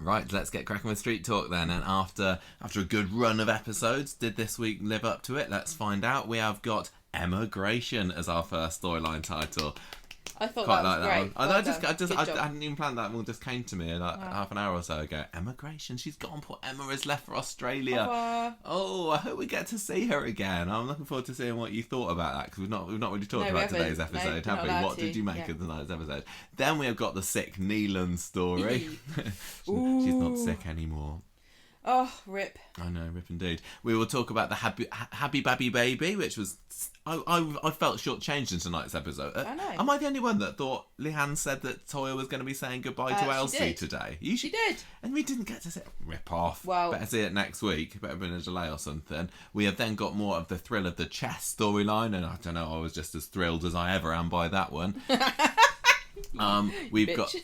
Right, let's get cracking with Street Talk then. And after a good run of episodes, did this week live up to it? Let's find out. We have got Emigration as our first storyline title. I thought that was great. I hadn't even planned that. It all just came to me half an hour or so ago. Emigration. She's gone. Poor Emma has left for Australia. Oh, I hope we get to see her again. I'm looking forward to seeing what you thought about that, because we've not really talked about today's episode, have we? What did you make of tonight's episode? Then we have got the sick Neelan story. She's not sick anymore. Oh, rip. I know, rip indeed. We will talk about the Happy Babby Baby, which was... I felt shortchanged in tonight's episode. I know. Am I the only one that thought Leanne said that Toyah was going to be saying goodbye to Elsie today? She did. And we didn't get to see it. Rip off. Well, better see it next week. Better been a delay or something. We have then got more of the thrill of the chess storyline, and I don't know, I was just as thrilled as I ever am by that one. We've got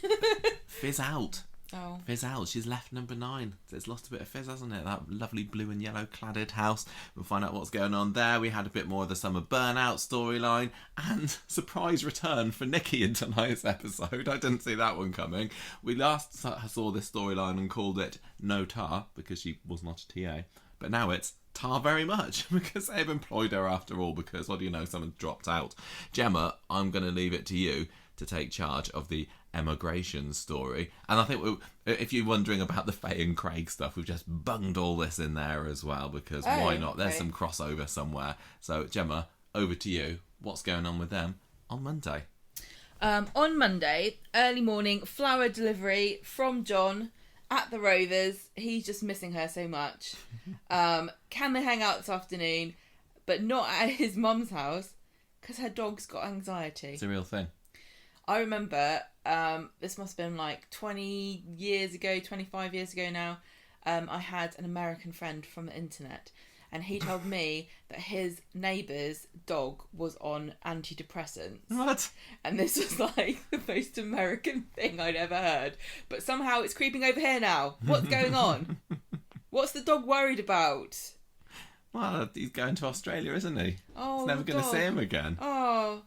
Fizz Out. Oh. Fizz Out, she's left number 9. It's lost a bit of fizz, hasn't it? That lovely blue and yellow cladded house. We'll find out what's going on there. We had a bit more of the summer burnout storyline, and surprise return for Nikki in tonight's episode. I didn't see that one coming. We last saw this storyline and called it No Tar, because she was not a TA. But now it's Tar very much, because they've employed her after all, because, what do you know, someone dropped out. Gemma, I'm going to leave it to you to take charge of the Emigration story. And I think if you're wondering about the Faye and Craig stuff, we've just bunged all this in there as well, because why not? There's some crossover somewhere. So Gemma, over to you. What's going on with them on Monday? On Monday, early morning, flower delivery from John at the Rovers. He's just missing her so much. Can they hang out this afternoon, but not at his mum's house, because her dog's got anxiety. It's a real thing. I remember, this must have been like 20 years ago, 25 years ago now, I had an American friend from the internet, and he told me that his neighbour's dog was on antidepressants. What? And this was like the most American thing I'd ever heard. But somehow it's creeping over here now. What's going on? What's the dog worried about? Well, he's going to Australia, isn't he? Oh, he's never going to see him again. Oh.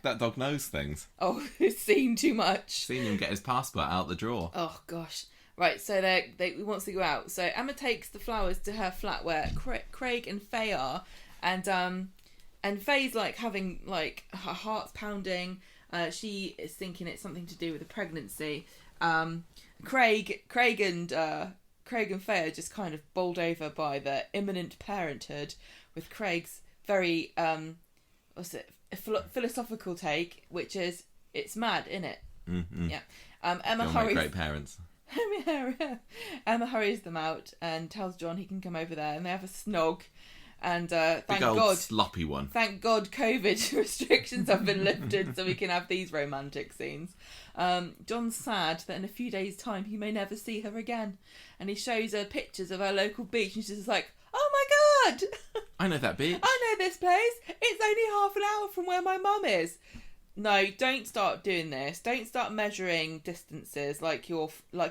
That dog knows things. Oh, he's seen too much. Seen him get his passport out the drawer. Oh, gosh. Right, so he wants to go out. So Emma takes the flowers to her flat where Craig and Faye are. And Faye's like having, like, her heart's pounding. She is thinking it's something to do with the pregnancy. Craig and Faye are just kind of bowled over by the imminent parenthood, with Craig's very philosophical take, which is, it's mad, innit? Mm-hmm. Yeah. Emma hurries. Great parents. Emma hurries them out and tells John he can come over there, and they have a snog. And thank old God, sloppy one. Thank God, COVID restrictions have been lifted, so we can have these romantic scenes. John's sad that in a few days' time he may never see her again, and he shows her pictures of her local beach, and she's just like, "Oh my God, I know that beach. I know this place. It's only half an hour from where my mum is." No, don't start doing this. Don't start measuring distances like you're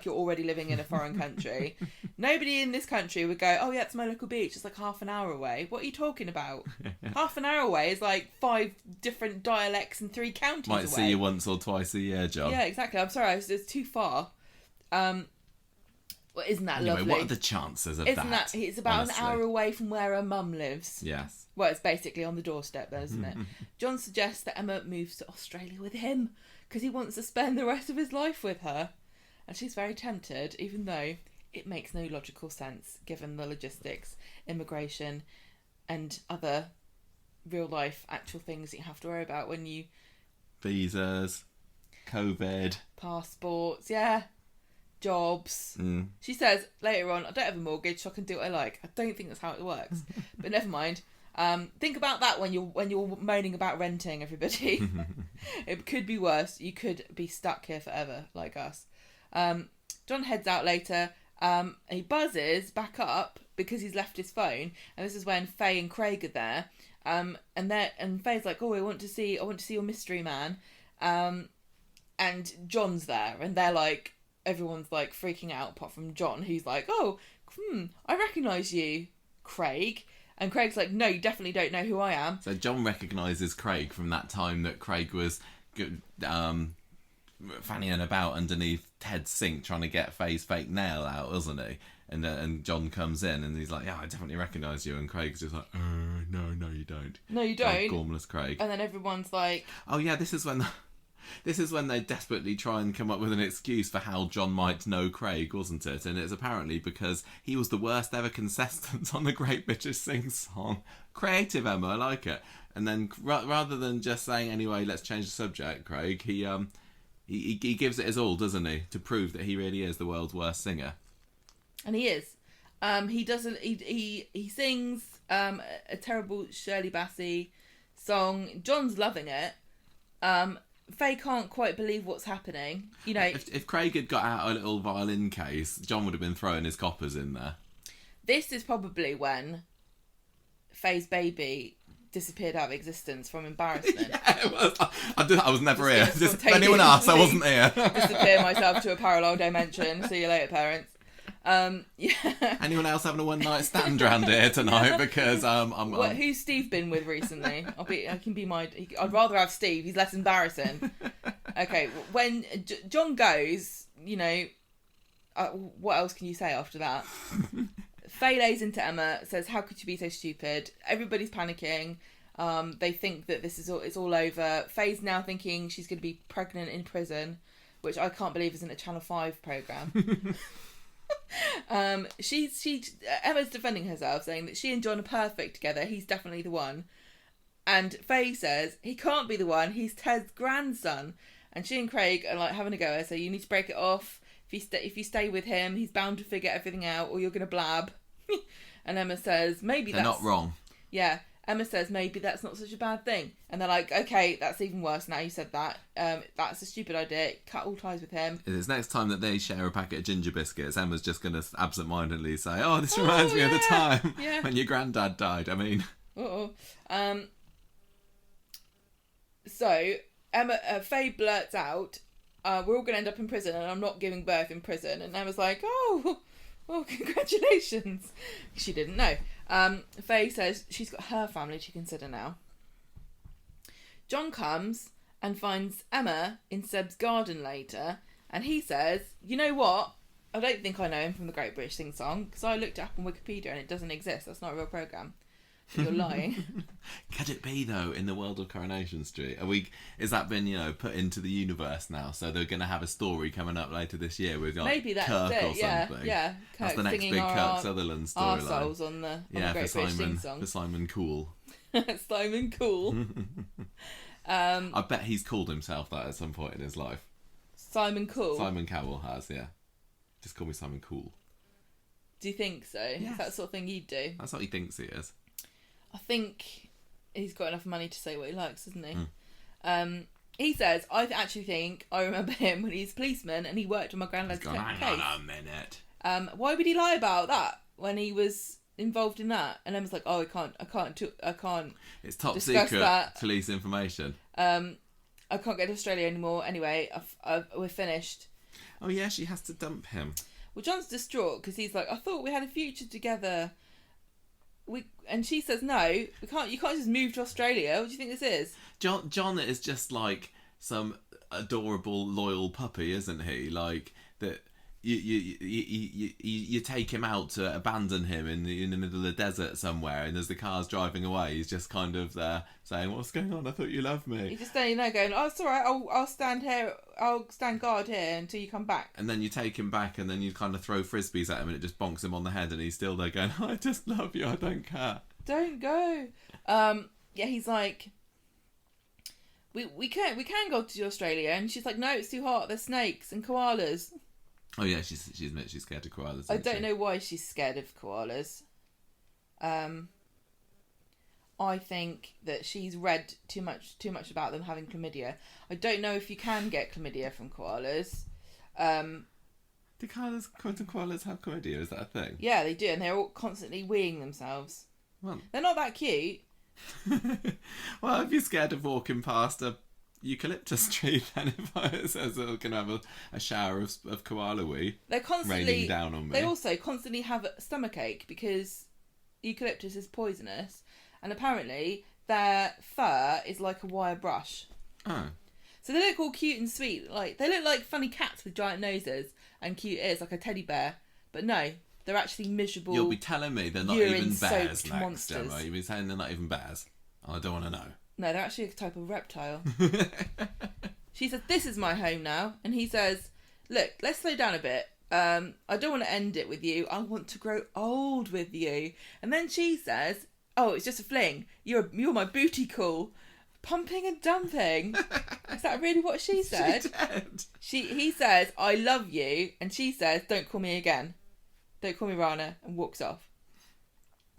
already living in a foreign country. Nobody in this country would go, "Oh yeah, it's my local beach. It's like half an hour away." What are you talking about? Half an hour away is like 5 different dialects and 3 counties away. Might see you once or twice a year, John. Yeah, exactly. I'm sorry, it's too far. Well, isn't that anyway, lovely? what are the chances of isn't that? It's about honestly? an hour away from where her mum lives. Yes. Well, it's basically on the doorstep there, isn't it? John suggests that Emma moves to Australia with him because he wants to spend the rest of his life with her. And she's very tempted, even though it makes no logical sense given the logistics, immigration, and other real-life actual things that you have to worry about when you... Visas, COVID. Passports, yeah. Jobs. She says later on, "I don't have a mortgage, so I can do what I like." I don't think that's how it works, but never mind. Think about that when you're moaning about renting, everybody. It could be worse. You could be stuck here forever, like us. John heads out later. He buzzes back up because he's left his phone, and this is when Faye and Craig are there. And Faye's like, "Oh, I want to see your mystery man," and John's there, and they're like. Everyone's like freaking out apart from John, who's like, "Oh, I recognise you, Craig." And Craig's like, "No, you definitely don't know who I am." So John recognises Craig from that time that Craig was fannying about underneath Ted's sink trying to get Faye's fake nail out, wasn't he? And John comes in and he's like, yeah, I definitely recognise you. And Craig's just like, no, you don't. No, you don't. Gormless Craig. And then everyone's like... Oh, yeah, this is when they desperately try and come up with an excuse for how John might know Craig, wasn't it? And it's apparently because he was the worst ever contestant on the Great British Sing Song. Creative, Emma, I like it. And then rather than just saying, anyway, let's change the subject, Craig, he gives it his all, doesn't he? To prove that he really is the world's worst singer. And he is. He doesn't. He sings a terrible Shirley Bassey song. John's loving it. Faye can't quite believe what's happening. You know, if Craig had got out a little violin case, John would have been throwing his coppers in there. This is probably when Faye's baby disappeared out of existence from embarrassment. Yeah, it was. I was never here. Just, if anyone asked, I wasn't here. Disappear myself to a parallel dimension. See you later, parents. Yeah. Anyone else having a one night stand around here tonight? Because who's Steve been with recently? I'd rather have Steve. He's less embarrassing. Okay, when John goes, you know, what else can you say after that? Faye lays into Emma, says, "How could you be so stupid?" Everybody's panicking. They think that it's all over. Faye's now thinking she's going to be pregnant in prison, which I can't believe isn't a Channel 5 programme. Emma's defending herself, saying that she and John are perfect together. He's definitely the one. And Faye says he can't be the one. He's Ted's grandson. And she and Craig are like having a go at her. So you need to break it off. If you stay with him, he's bound to figure everything out, or you're going to blab. And Emma says maybe they're not wrong. Yeah. Emma says maybe that's not such a bad thing. And they're like, okay, that's even worse now you said that. That's a stupid idea. Cut all ties with him. It's next time that they share a packet of ginger biscuits, Emma's just going to absent-mindedly say, oh, this reminds me of the time when your granddad died. I mean... So, Faye blurts out, we're all going to end up in prison and I'm not giving birth in prison. And Emma's like, oh, well, congratulations. She didn't know. Faye says she's got her family to consider now. John comes and finds Emma in Seb's garden later, and he says, you know what? I don't think I know him from the Great British Sing Song, because I looked it up on Wikipedia and it doesn't exist. That's not a real programme. You're lying. Could it be, though, in the world of Coronation Street? Is that been, put into the universe now? So they're going to have a story coming up later this year with maybe that's Kirk it. or something. Yeah. That's the next big Kirk Sutherland storyline. Arseholes on the Great British Sing Song. For Simon Cool. Simon Cool. I bet he's called himself that at some point in his life. Simon Cool? Simon Cowell has, yeah. Just call me Simon Cool. Do you think so? Yes. Is that the sort of thing you'd do? That's what he thinks he is. I think he's got enough money to say what he likes, doesn't he? He says, I actually think I remember him when he's a policeman and he worked on my granddad's case. Hang on a minute. Why would he lie about that when he was involved in that? And Emma's like, oh, I can't. It's top secret that. Police information. I can't go to Australia anymore. Anyway, we're finished. Oh yeah, she has to dump him. Well, John's distraught because he's like, I thought we had a future together. And she says, no, we can't. You can't just move to Australia. What do you think this is? John is just like some adorable, loyal puppy, isn't he? Like that. You take him out to abandon him in the middle of the desert somewhere, and as the car's driving away, he's just kind of there saying, "What's going on? I thought you loved me." He's just standing there going, "Oh, it's all right. I'll stand here. I'll stand guard here until you come back." And then you take him back, and then you kind of throw frisbees at him, and it just bonks him on the head, and he's still there going, "I just love you. I don't care. Don't go." Yeah, he's like, "We can go to Australia," and she's like, "No, it's too hot. There's snakes and koalas." Oh yeah, she's scared of koalas. I don't know why she's scared of koalas. I think that she's read too much about them having chlamydia. I don't know if you can get chlamydia from koalas. Do koalas have chlamydia? Is that a thing? Yeah, they do, and they're all constantly weeing themselves. Well, they're not that cute. Well, if you're scared of walking past a eucalyptus tree, then if I says I'm going to have a shower of koala wee raining down on me. They also constantly have a stomachache because eucalyptus is poisonous, and apparently their fur is like a wire brush. Oh. So they look all cute and sweet. Like, they look like funny cats with giant noses and cute ears, like a teddy bear. But no, they're actually miserable. You'll be telling me they're not even bears next, monsters. Gemma. You'll be saying they're not even bears. I don't want to know. No, they're actually a type of reptile. She says, this is my home now. And he says, look, let's slow down a bit. I don't want to end it with you. I want to grow old with you. And then she says, oh, it's just a fling. You're my booty call. Pumping and dumping. Is that really what she said? She did. He says, I love you. And she says, don't call me again. Don't call me Rana. And walks off.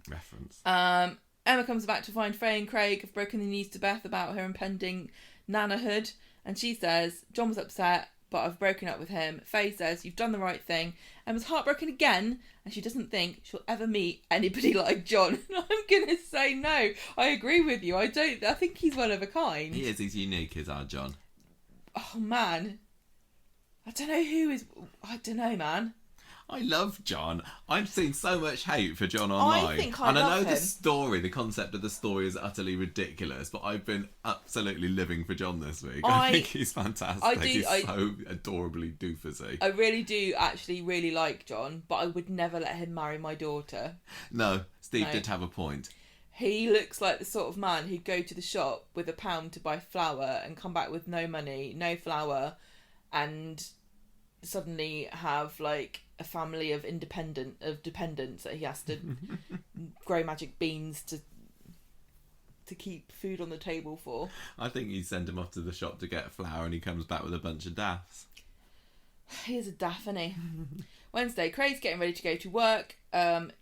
Reference. Emma comes back to find Faye and Craig have broken the news to Beth about her impending nanahood. And she says, John was upset, but I've broken up with him. Faye says, you've done the right thing. Emma's heartbroken again, and she doesn't think she'll ever meet anybody like John. I'm going to say no. I agree with you. I think he's one of a kind. He is. He's unique, is our John. Oh, man. I don't know, man. I love John. I've seen so much hate for John online. I think I and I love know him. the concept of the story is utterly ridiculous, but I've been absolutely living for John this week. I think he's fantastic. He's so adorably doofusy. I really do actually really like John, but I would never let him marry my daughter. No, Steve did have a point. He looks like the sort of man who'd go to the shop with £1 to buy flour and come back with no money, no flour, and suddenly have like a family of dependents that he has to grow magic beans to keep food on the table for. I think you send him off to the shop to get flour and he comes back with a bunch of daffs. He is a daff, isn't he? Wednesday, Craig's getting ready to go to work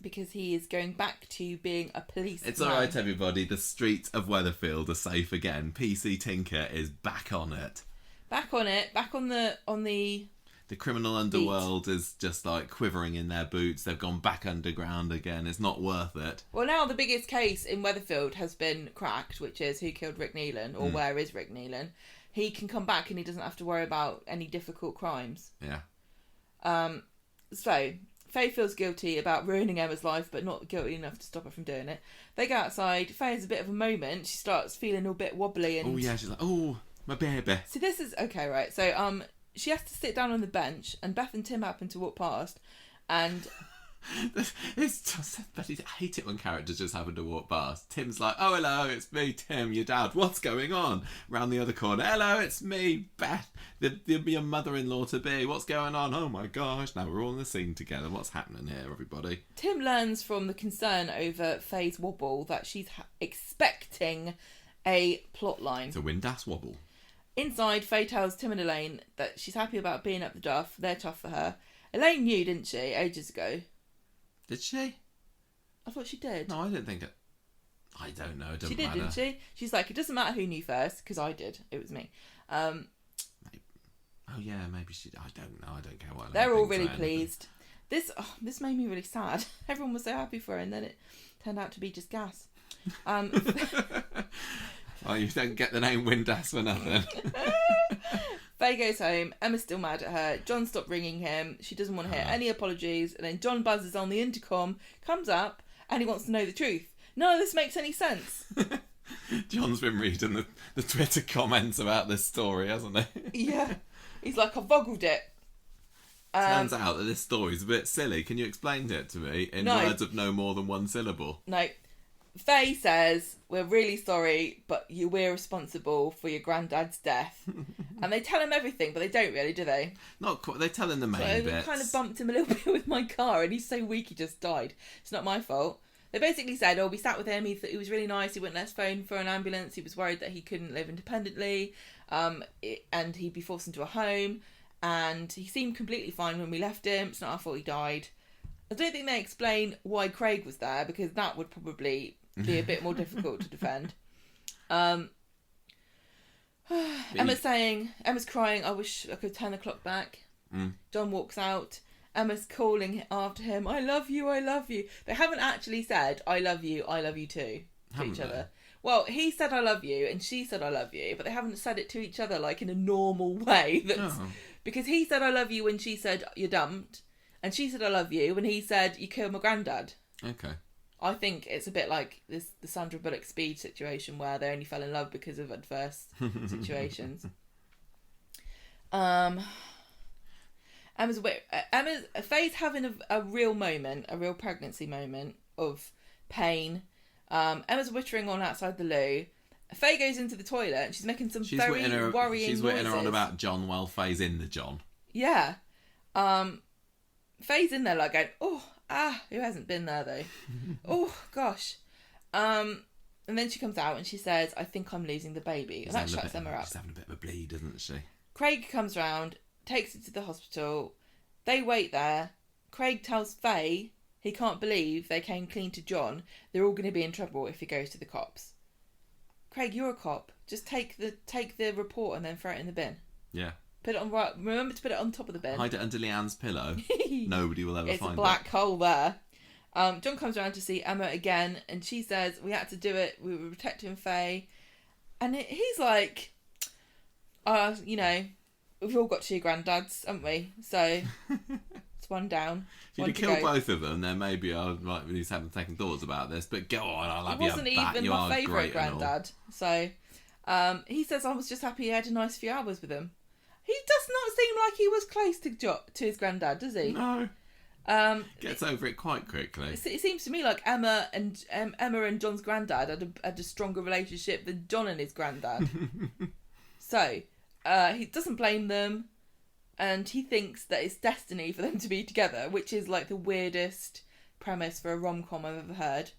because he is going back to being a policeman. It's alright, everybody. The streets of Weatherfield are safe again. PC Tinker is back on it. Back on it. Back on the The criminal underworld is just like quivering in their boots. They've gone back underground again. It's not worth it. Well, now the biggest case in Weatherfield has been cracked, which is who killed Rick Neelan, or where is Rick Neelan. He can come back and he doesn't have to worry about any difficult crimes. Yeah. So, Faye feels guilty about ruining Emma's life, but not guilty enough to stop her from doing it. They go outside. Faye has a bit of a moment. She starts feeling a bit wobbly. And... Oh, yeah. She's like, oh, my baby. So this is... Okay, right. So, she has to sit down on the bench, and Beth and Tim happen to walk past, and... It's just... But I hate it when characters just happen to walk past. Tim's like, oh, hello, it's me, Tim, your dad. What's going on? Round the other corner, hello, it's me, Beth. Your mother-in-law to be. What's going on? Oh, my gosh. Now we're all in the scene together. What's happening here, everybody? Tim learns from the concern over Faye's wobble that she's expecting a plot line. It's a Windass wobble. Inside, Faye tells Tim and Elaine that she's happy about being up the duff. They're tough for her. Elaine knew, didn't she, ages ago? Did she? I thought she did. No, I didn't think it. I don't know. It doesn't she did, matter. Didn't she? She's like, it doesn't matter who knew first, because I did. It was me. Oh, yeah, maybe she... I don't know. I don't care what Elaine They're all thinks really or anything. pleased. This made me really sad. Everyone was so happy for her, and then it turned out to be just gas. Well, you don't get the name Windass for nothing. Faye goes home. Emma's still mad at her. John stopped ringing him. She doesn't want to hear any apologies. And then John buzzes on the intercom, comes up, and he wants to know the truth. None of this makes any sense. John's been reading the Twitter comments about this story, hasn't he? Yeah. He's like, I've boggled it. Turns out that this story's a bit silly. Can you explain it to me in words of no more than one syllable? No. Faye says, we're really sorry, but we're responsible for your granddad's death. And they tell him everything, but they don't really, do they? Not quite. They tell him the main So bits. I kind of bumped him a little bit with my car, and he's so weak he just died. It's not my fault. They basically said, we sat with him, he was really nice, he wouldn't let us phone for an ambulance, he was worried that he couldn't live independently, and he'd be forced into a home, and he seemed completely fine when we left him. It's not our fault he died. I don't think they explain why Craig was there, because that would probably be a bit more difficult to defend. Emma's crying, I wish I could turn the clock back. John walks out. Emma's calling after him, I love you, I love you. They haven't actually said, I love you too, to each other. Well, he said I love you, and she said I love you, but they haven't said it to each other like in a normal way. Because he said I love you when she said you're dumped, and she said I love you when he said you killed my granddad. Okay. I think it's a bit like the Sandra Bullock Speed situation where they only fell in love because of adverse situations. Faye's having a real moment, a real pregnancy moment of pain. Emma's whittering on outside the loo. Faye goes into the toilet and she's making some very worrying noises. She's whittering her on about John while Faye's in the John. Yeah. Faye's in there like going, who hasn't been there though? Oh, gosh. And then she comes out and she says, I think I'm losing the baby. And that shuts Emma up. She's having a bit of a bleed, isn't she? Craig comes round, takes her to the hospital. They wait there. Craig tells Faye he can't believe they came clean to John. They're all going to be in trouble if he goes to the cops. Craig, you're a cop. Just take the report and then throw it in the bin. Yeah. Put it on right. Remember to put it on top of the bin. Hide it under Leanne's pillow. Nobody will ever find it. It's a black hole there. John comes around to see Emma again, and she says, we had to do it. We were protecting Faye. And he's like, we've all got 2 granddads, haven't we? So it's one down. If you kill both of them, then maybe I might be having second thoughts about this. But go on, I'll have you back. He wasn't even my favourite granddad. So he says, I was just happy he had a nice few hours with him. He does not seem like he was close to his granddad, does he? No. Gets over it quite quickly. It seems to me like Emma and John's granddad had a stronger relationship than John and his granddad. So he doesn't blame them, and he thinks that it's destiny for them to be together, which is like the weirdest premise for a rom-com I've ever heard.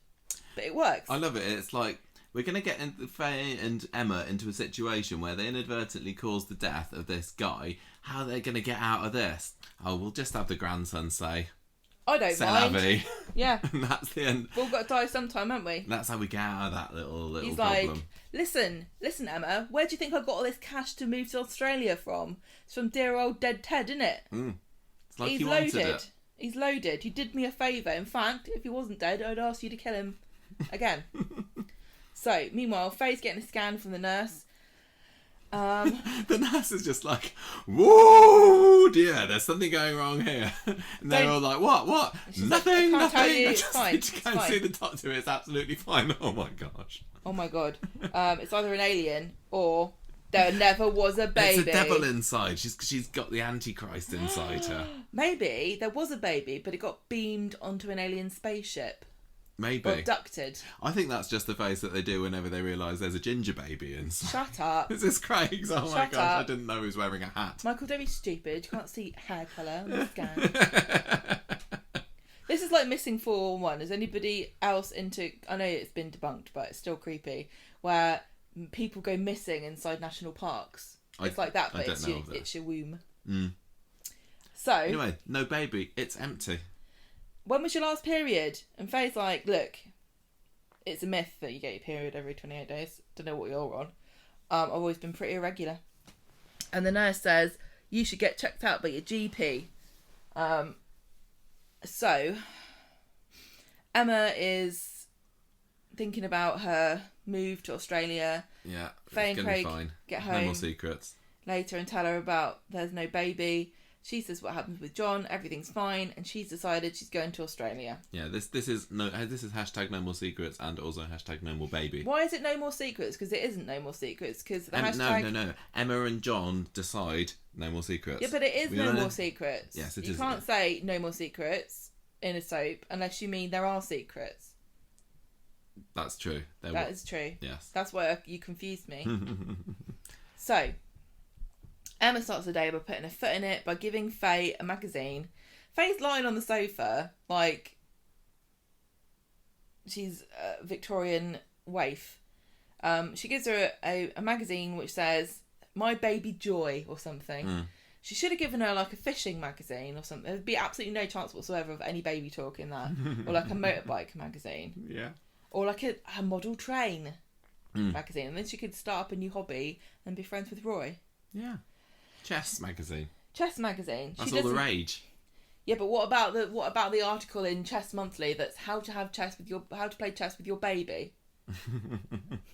But it works. I love it. It's like, we're going to get Faye and Emma into a situation where they inadvertently cause the death of this guy. How are they going to get out of this? Oh, we'll just have the grandson say, I don't mind. Vie. Yeah. And that's the end. We've all got to die sometime, haven't we? That's how we get out of that little He's problem. Like, listen, Emma, where do you think I got all this cash to move to Australia from? It's from dear old dead Ted, isn't it? It's like He's loaded. It. He's loaded. He did me a favour. In fact, if he wasn't dead, I'd ask you to kill him again. So, meanwhile, Faye's getting a scan from the nurse. The nurse is just like, whoa, dear, there's something going wrong here. And they're all like, what? Nothing, like, I can't nothing. tell you, it's fine. Go and see the doctor, it's absolutely fine. Oh my gosh. Oh my god. It's either an alien or there never was a baby. It's a devil inside. She's got the Antichrist inside her. Maybe there was a baby, but it got beamed onto an alien spaceship. Maybe. Abducted. I think that's just the face that they do whenever they realise there's a ginger baby inside. Shut up. Is this Craig's? Oh my gosh, I didn't know he was wearing a hat. Michael, don't be stupid. You can't see hair colour on the scan. This is like Missing 411. Is anybody else into... I know it's been debunked, but it's still creepy. Where people go missing inside national parks. It's like that, but it's your womb. So... Anyway, no baby. It's empty. When was your last period? And Faye's like, look, it's a myth that you get your period every 28 days. Don't know what you're on. I've always been pretty irregular. And the nurse says, you should get checked out by your GP. So, Emma is thinking about her move to Australia. Yeah, Faye and Craig fine. Get home. No more secrets. Later and tell her about there's no baby. She says what happens with John, everything's fine, and she's decided she's going to Australia. Yeah, this is hashtag no more secrets and also hashtag no more baby. Why is it no more secrets? Because it isn't no more secrets. Because the hashtag... No. Emma and John decide no more secrets. Yeah, but it is no more secrets. Yes, it is. You can't say no more secrets in a soap unless you mean there are secrets. That's true. That is true. Yes. That's why you confused me. So... Emma starts the day by putting her foot in it by giving Faye a magazine. Faye's lying on the sofa like she's a Victorian waif. She gives her a magazine which says My Baby Joy or something. She should have given her like a fishing magazine or something. There'd be absolutely no chance whatsoever of any baby talk in that. Or like a motorbike magazine. Yeah. Or like a model train magazine. And then she could start up a new hobby and be friends with Roy. Yeah. Chess magazine. Chess magazine. That's all the rage. Yeah, but what about the article in Chess Monthly that's how to play chess with your baby?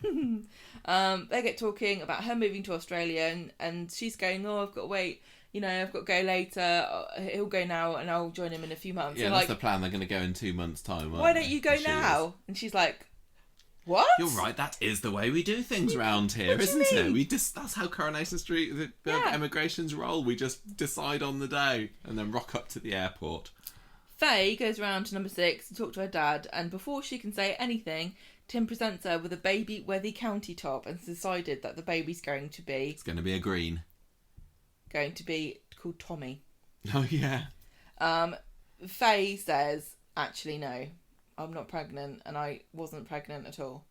They get talking about her moving to Australia and she's going, I've got to wait. I've got to go later. He'll go now and I'll join him in a few months. Yeah, that's the plan. They're going to go in 2 months' time. Why don't you go now? And she's like, What? You're right, that is the way we do things round here, What do you isn't it? mean? That's how Coronation Street emigrations roll. We just decide on the day and then rock up to the airport. Faye goes round to number 6 to talk to her dad, and before she can say anything, Tim presents her with a baby Wethy County top and has decided that the baby's going to be a green. Going to be called Tommy. Oh, yeah. Faye says, actually, no, I'm not pregnant, and I wasn't pregnant at all.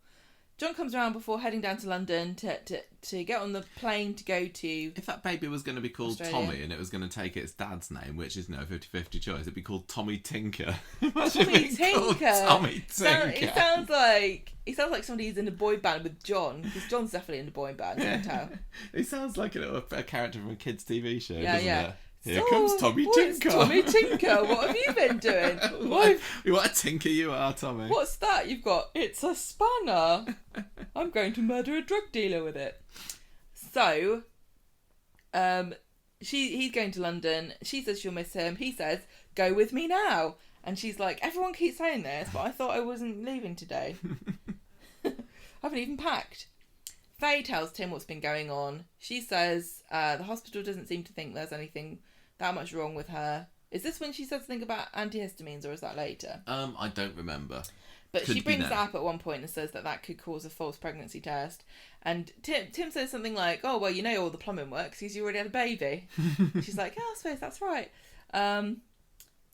John comes around before heading down to London to get on the plane to go to... If that baby was going to be called Australia. Tommy and it was going to take its dad's name, which is 50-50 choice, it'd be called Tommy Tinker. Tommy Tinker. Tommy Tinker. He sounds like somebody who's in a boy band with John, because John's definitely in a boy band, you can tell. He sounds like a character from a kids' TV show, Yeah, doesn't yeah. it? Here comes Tommy Tinker. Tommy Tinker, what have you been doing? What a tinker you are, Tommy. What's that you've got? It's a spanner. I'm going to murder a drug dealer with it. So, he's going to London. She says she'll miss him. He says, go with me now. And she's like, everyone keeps saying this, but I thought I wasn't leaving today. I haven't even packed. Faye tells Tim what's been going on. She says the hospital doesn't seem to think there's anything that much wrong with her. Is this when she says something about antihistamines, or is that later? I don't remember. But she brings that up at one point and says that could cause a false pregnancy test. And Tim says something like, oh, well, you know all the plumbing works because you already had a baby. She's like, I suppose that's right.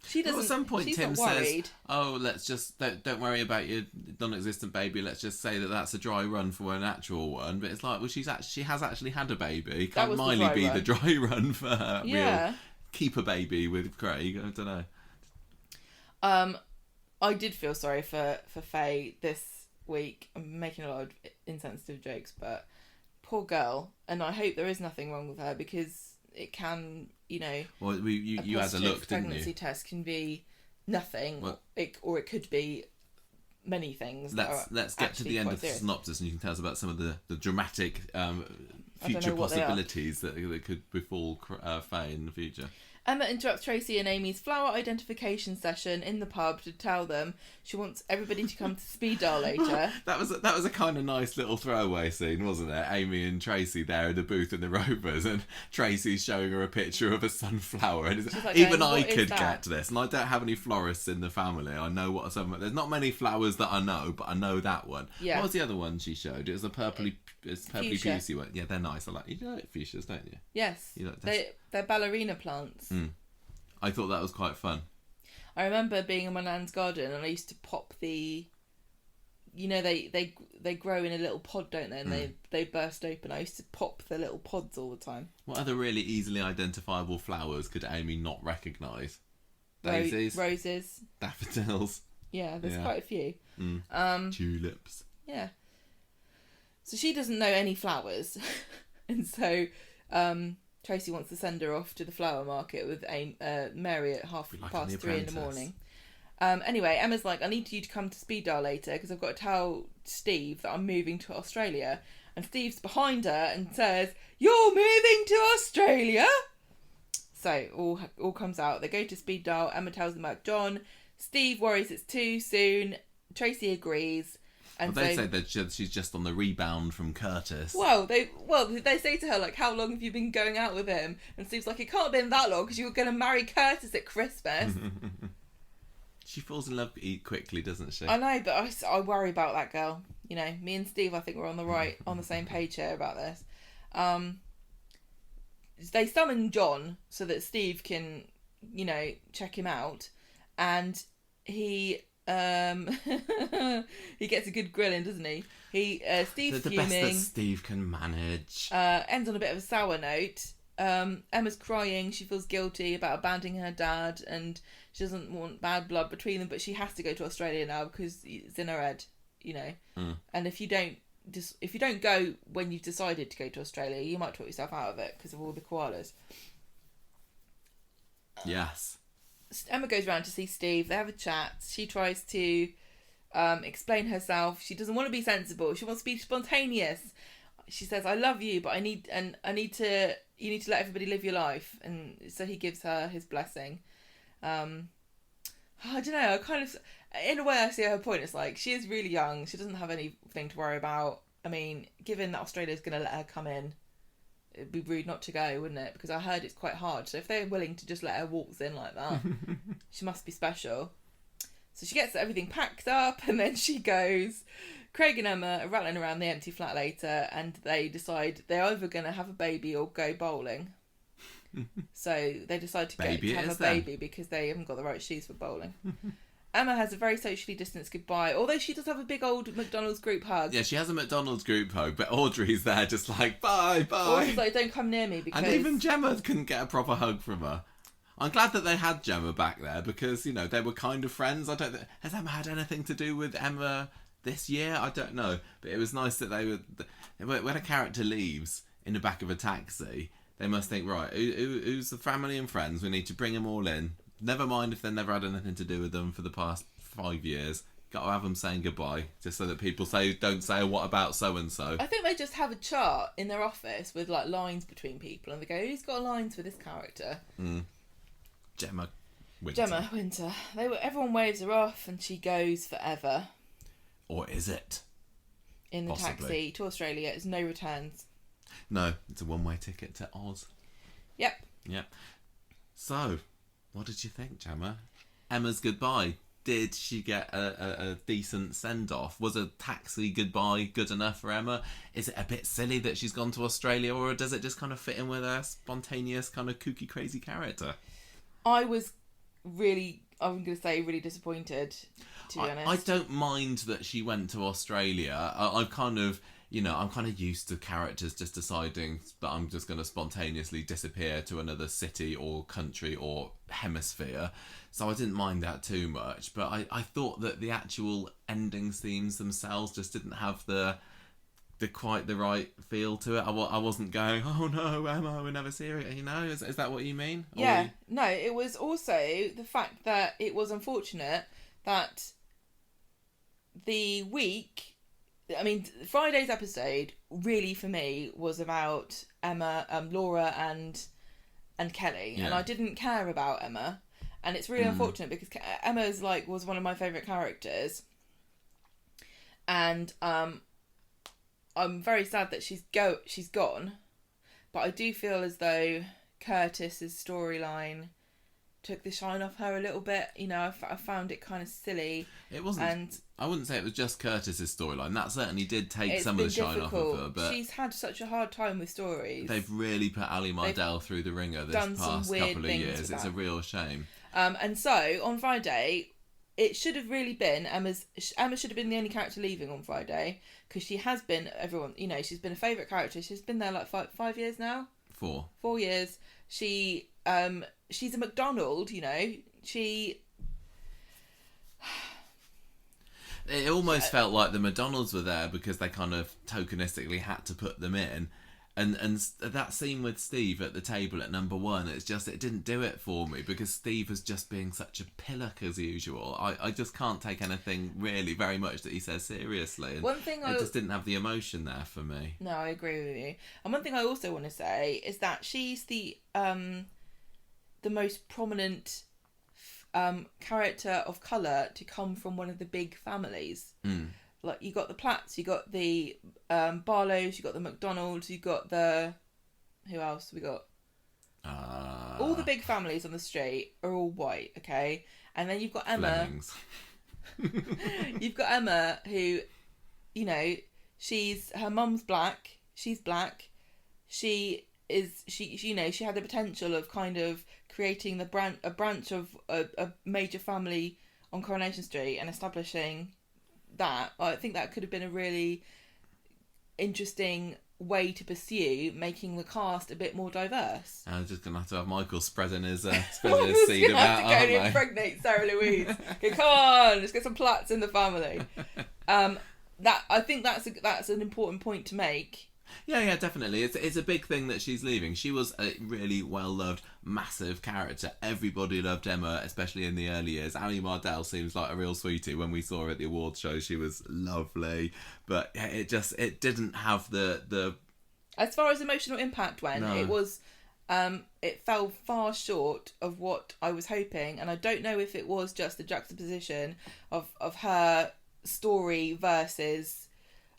She doesn't. At some point, she's Tim not worried. says, "Oh, let's just don't worry about your non-existent baby. Let's just say that that's a dry run for an actual one." But it's like, well, she has actually had a baby. Can't Miley be the dry run for her real keep a baby with Craig? I don't know. I did feel sorry for Faye this week. I'm making a lot of insensitive jokes, but poor girl. And I hope there is nothing wrong with her, because it can, Well, you had a look, didn't you? Pregnancy test can be nothing, well, or it could be many things. Let's get to the end of the synopsis, and you can tell us about some of the dramatic future possibilities that could befall Faye in the future. Emma interrupts Tracy and Amy's flower identification session in the pub to tell them she wants everybody to come to speed dial later. That was a kind of nice little throwaway scene, wasn't it? Amy and Tracy there in the booth in the Rovers, and Tracy's showing her a picture of a sunflower, and like even going, I could get this, and I don't have any florists in the family. I know what some. There's not many flowers that I know, but I know that one. Yeah. What was the other one she showed? It was a purpley juicy one. Yeah, they're nice. I like. You like fuchsias, don't you? Yes. You like they're ballerina plants. I thought that was quite fun. I remember being in my nan's garden, and I used to pop the... they grow in a little pod, don't they? And they burst open. I used to pop the little pods all the time. What other really easily identifiable flowers could Amy not recognise? Daisies? Roses. Daffodils. Yeah, there's quite a few. Tulips. Yeah. So she doesn't know any flowers. And so Tracy wants to send her off to the flower market with Mary at 3:30 in the morning. Anyway, Emma's like, I need you to come to speed dial later because I've got to tell Steve that I'm moving to Australia. And Steve's behind her and says, you're moving to Australia? So all comes out. They go to speed dial. Emma tells them about John. Steve worries it's too soon. Tracy agrees. And they say that she's just on the rebound from Curtis. Well, they say to her, like, how long have you been going out with him? And Steve's like, it can't have been that long because you were going to marry Curtis at Christmas. She falls in love quickly, doesn't she? I know, but I worry about that girl. Me and Steve, I think we're on the same page here about this. They summon John so that Steve can, check him out, and he he gets a good grilling, doesn't he? Steve's the fuming. best that Steve can manage. Ends on a bit of a sour note. Emma's crying. She feels guilty about abandoning her dad, and she doesn't want bad blood between them, but she has to go to Australia now because it's in her head, And if you don't go when you've decided to go to Australia, you might talk yourself out of it because of all the koalas. Yes. Emma goes round to see Steve. They have a chat. She tries to explain herself. She doesn't want to be sensible. She wants to be spontaneous. She says, "I love you, but you need to let everybody live your life." And so he gives her his blessing. I don't know. I kind of, in a way, I see her point. It's like she is really young. She doesn't have anything to worry about. I mean, given that Australia's going to let her come in, it'd be rude not to go, wouldn't it? Because I heard it's quite hard. So if they're willing to just let her waltz in like that, she must be special. So she gets everything packed up, and then she goes. Craig and Emma are rattling around the empty flat later, and they decide they're either going to have a baby or go bowling. So they decide to have a baby because they haven't got the right shoes for bowling. Emma has a very socially distanced goodbye, although she does have a big old McDonald's group hug. Yeah, she has a McDonald's group hug, but Audrey's there just like, bye. Audrey's like, don't come near me, because... And even Gemma couldn't get a proper hug from her. I'm glad that they had Gemma back there because, you know, they were kind of friends. Has Emma had anything to do with Emma this year? I don't know. But it was nice that they were... When a character leaves in the back of a taxi, they must think, right, who's the family and friends? We need to bring them all in. Never mind if they've never had anything to do with them for the past 5 years. Got to have them saying goodbye, just so that people don't say, what about so-and-so? I think they just have a chart in their office with, like, lines between people, and they go, who's got lines for this character? Gemma Winter. Everyone waves her off, and she goes forever. Or is it? In the taxi to Australia. It's no returns. No, it's a one-way ticket to Oz. Yep. So, what did you think, Gemma? Emma's goodbye. Did she get a decent send-off? Was a taxi goodbye good enough for Emma? Is it a bit silly that she's gone to Australia, or does it just kind of fit in with her spontaneous, kind of kooky, crazy character? I was really disappointed, to be honest. I don't mind that she went to Australia. I'm kind of used to characters just deciding that I'm just going to spontaneously disappear to another city or country or hemisphere. So I didn't mind that too much. But I thought that the actual ending themes themselves just didn't have the quite the right feel to it. I wasn't going, oh no, Emma, we'll never see her. You know, is that what you mean? Yeah. No, it was also the fact that it was unfortunate that the week... I mean, Friday's episode really for me was about Emma, Laura, and Kelly, and I didn't care about Emma, and it's really unfortunate because Emma's was one of my favourite characters, and I'm very sad that she's gone, but I do feel as though Curtis's storyline took the shine off her a little bit. You know, I found it kind of silly. It wasn't. And I wouldn't say it was just Curtis's storyline. That certainly did take some of the shine off of her. But she's had such a hard time with stories. They've really put Ali Mardell through the ringer this past couple of years. It's a real shame. And so on Friday, it should have really been Emma should have been the only character leaving on Friday, because she has been she's been a favourite character. She's been there like 5 years now. 4 years. She's a McDonald, It almost felt like the McDonald's were there because they kind of tokenistically had to put them in. And that scene with Steve at the table at number 1, it didn't do it for me because Steve was just being such a pillock as usual. I just can't take anything really very much that he says seriously. And it just didn't have the emotion there for me. No, I agree with you. And one thing I also want to say is that she's the most prominent character of colour to come from one of the big families. Like, you got the Platts, you got the Barlows, you got the McDonalds, you got the... Who else we got? All the big families on the street are all white, okay? And then you've got Emma. You've got Emma, who, her mum's black, she's black. She had the potential of kind of creating a branch of a major family on Coronation Street and establishing that. I think that could have been a really interesting way to pursue making the cast a bit more diverse. I'm just gonna have to have Michael spreading his seed about. Have to go and impregnate Sarah Louise. Okay, come on, let's get some Platts in the family. I think that's an important point to make. Yeah, definitely. It's a big thing that she's leaving. She was a really well-loved, massive character. Everybody loved Emma, especially in the early years. Ali Mardell seems like a real sweetie. When we saw her at the awards show, she was lovely. But it didn't have the... As far as emotional impact went, no. It was... it fell far short of what I was hoping, and I don't know if it was just the juxtaposition of her story versus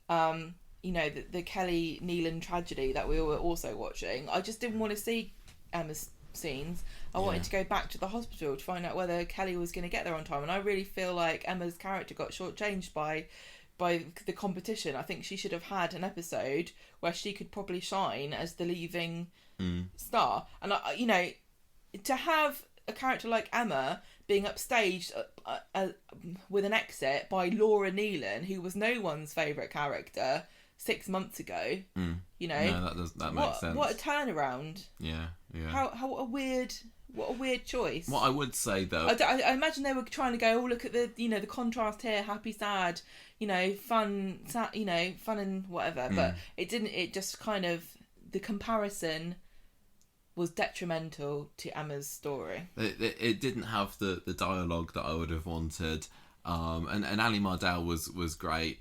the Kelly Neelan tragedy that we were also watching. I just didn't want to see Emma's scenes. I wanted to go back to the hospital to find out whether Kelly was going to get there on time, and I really feel like Emma's character got shortchanged by the competition. I think she should have had an episode where she could probably shine as the leaving star. And to have a character like Emma being upstaged with an exit by Laura Neelan, who was no one's favourite character 6 months ago. No, that makes sense. What a turnaround! Yeah. What a weird choice. What I would say though, I imagine they were trying to go, oh, look at the contrast here, happy, sad, fun, fun and whatever. But it didn't. It just kind of, the comparison was detrimental to Emma's story. It didn't have the dialogue that I would have wanted. And Ali Mardell was great.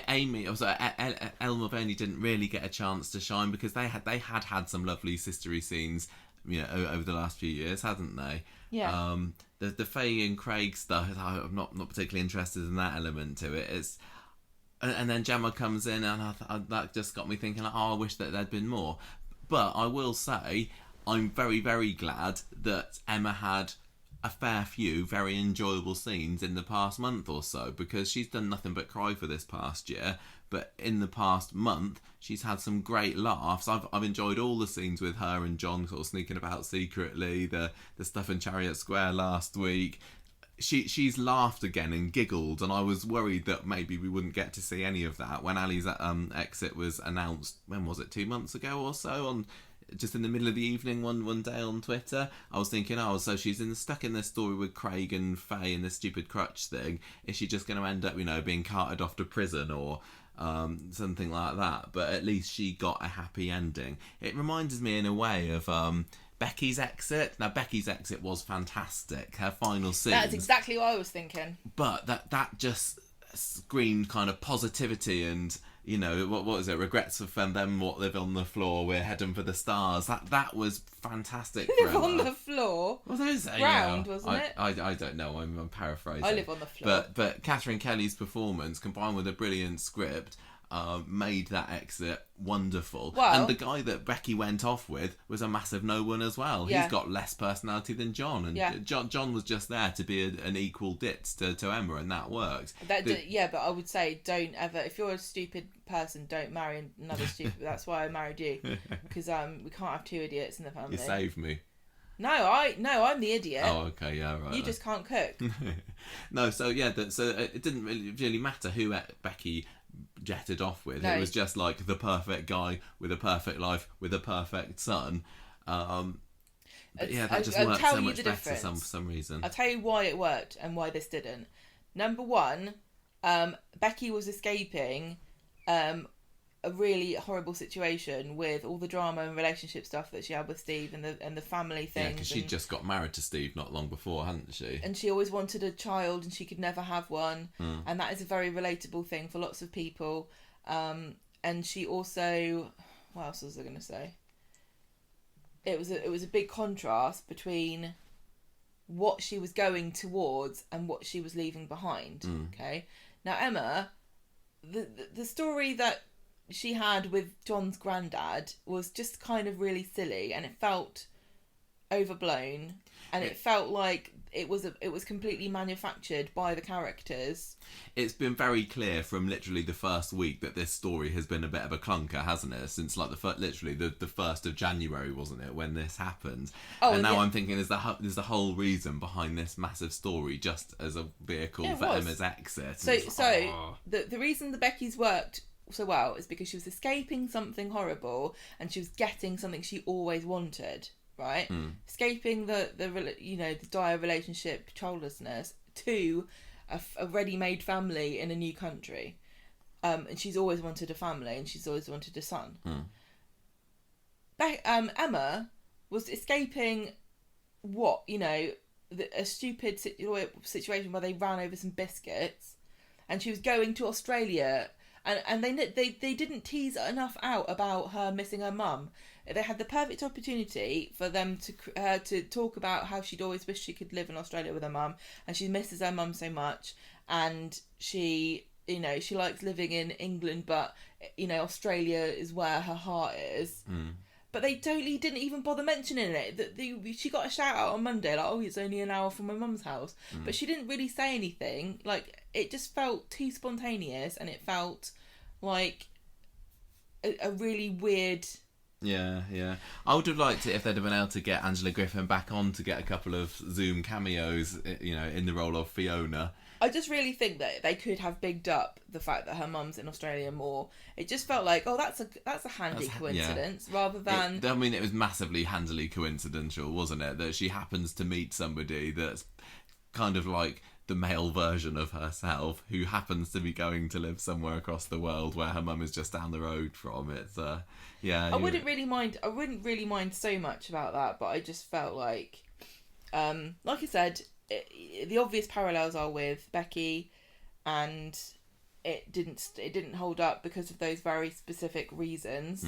Amy, Elle Mulvaney didn't really get a chance to shine because they had some lovely sistery scenes, over the last few years, hadn't they? Yeah. The Faye and Craig stuff, I'm not particularly interested in that element to it. And then Gemma comes in, and that just got me thinking, I wish that there'd been more. But I will say, I'm very, very glad that Emma had a fair few very enjoyable scenes in the past month or so, because she's done nothing but cry for this past year. But in the past month, she's had some great laughs. I've enjoyed all the scenes with her and John sort of sneaking about secretly, the stuff in Chariot Square last week. She's laughed again and giggled, and I was worried that maybe we wouldn't get to see any of that when Ali's exit was announced. When was it? 2 months ago or so, just in the middle of the evening one day on Twitter. I was thinking, so she's stuck in this story with Craig and Faye and this stupid crutch thing. Is she just going to end up, being carted off to prison or something like that? But at least she got a happy ending. It reminds me in a way of Becky's exit. Now, Becky's exit was fantastic. Her final scene. That's exactly what I was thinking. But that just screamed kind of positivity and, what is it? Regrets of them what live on the floor. We're heading for the stars. That was fantastic. Live on the floor. Well, there's ground, wasn't it? I don't know. I'm paraphrasing. I live on the floor. But Catherine Kelly's performance, combined with a brilliant script, made that exit wonderful. Well, and the guy that Becky went off with was a massive no one as well. Yeah. He's got less personality than John, and John was just there to be an equal ditz to Emma, and that worked. But I would say, don't ever, if you're a stupid person, don't marry another stupid. That's why I married you, because we can't have two idiots in the family. You saved me. No, I'm the idiot. Oh, okay, yeah, right. You just can't cook. No, so it didn't really matter who Becky jetted off with. No. It was just like the perfect guy with a perfect life with a perfect son. That just worked so much better for some reason. I'll tell you why it worked and why this didn't. Number one, Becky was escaping a really horrible situation with all the drama and relationship stuff that she had with Steve and the family things. Yeah, because she'd just got married to Steve not long before, hadn't she? And she always wanted a child and she could never have one. And that is a very relatable thing for lots of people. And she also... What else was I going to say? It was a big contrast between what she was going towards and what she was leaving behind. Okay? Now, Emma, the story that she had with John's granddad was just kind of really silly, and it felt overblown, and it felt like it was completely manufactured by the characters. It's been very clear from literally the first week that this story has been a bit of a clunker, hasn't it? Since like the 1st of January, wasn't it, when this happened? And now I'm thinking, is the whole reason behind this massive story just as a vehicle for Emma's exit? The reason the Becky's worked so well is because she was escaping something horrible and she was getting something she always wanted, right? Escaping the dire relationship, childlessness, to a ready-made family in a new country, and she's always wanted a family and she's always wanted a son. Emma was escaping a stupid situation where they ran over some biscuits, and she was going to Australia And they didn't tease enough out about her missing her mum. They had the perfect opportunity for them to talk about how she'd always wished she could live in Australia with her mum, and she misses her mum so much, and she likes living in England, but Australia is where her heart is. But they totally didn't even bother mentioning it. That she got a shout out on Monday, like, oh, it's only an hour from my mum's house. But she didn't really say anything. Like, it just felt too spontaneous, and it felt like a really weird... Yeah. I would have liked it if they'd have been able to get Angela Griffin back on to get a couple of Zoom cameos, in the role of Fiona. I just really think that they could have bigged up the fact that her mum's in Australia more. It just felt like, oh, that's a handy coincidence, rather than... it was massively handily coincidental, wasn't it? That she happens to meet somebody that's kind of like the male version of herself, who happens to be going to live somewhere across the world where her mum is just down the road from it. I wouldn't really mind so much about that, but I just felt like I said, the obvious parallels are with Becky, and it didn't hold up because of those very specific reasons.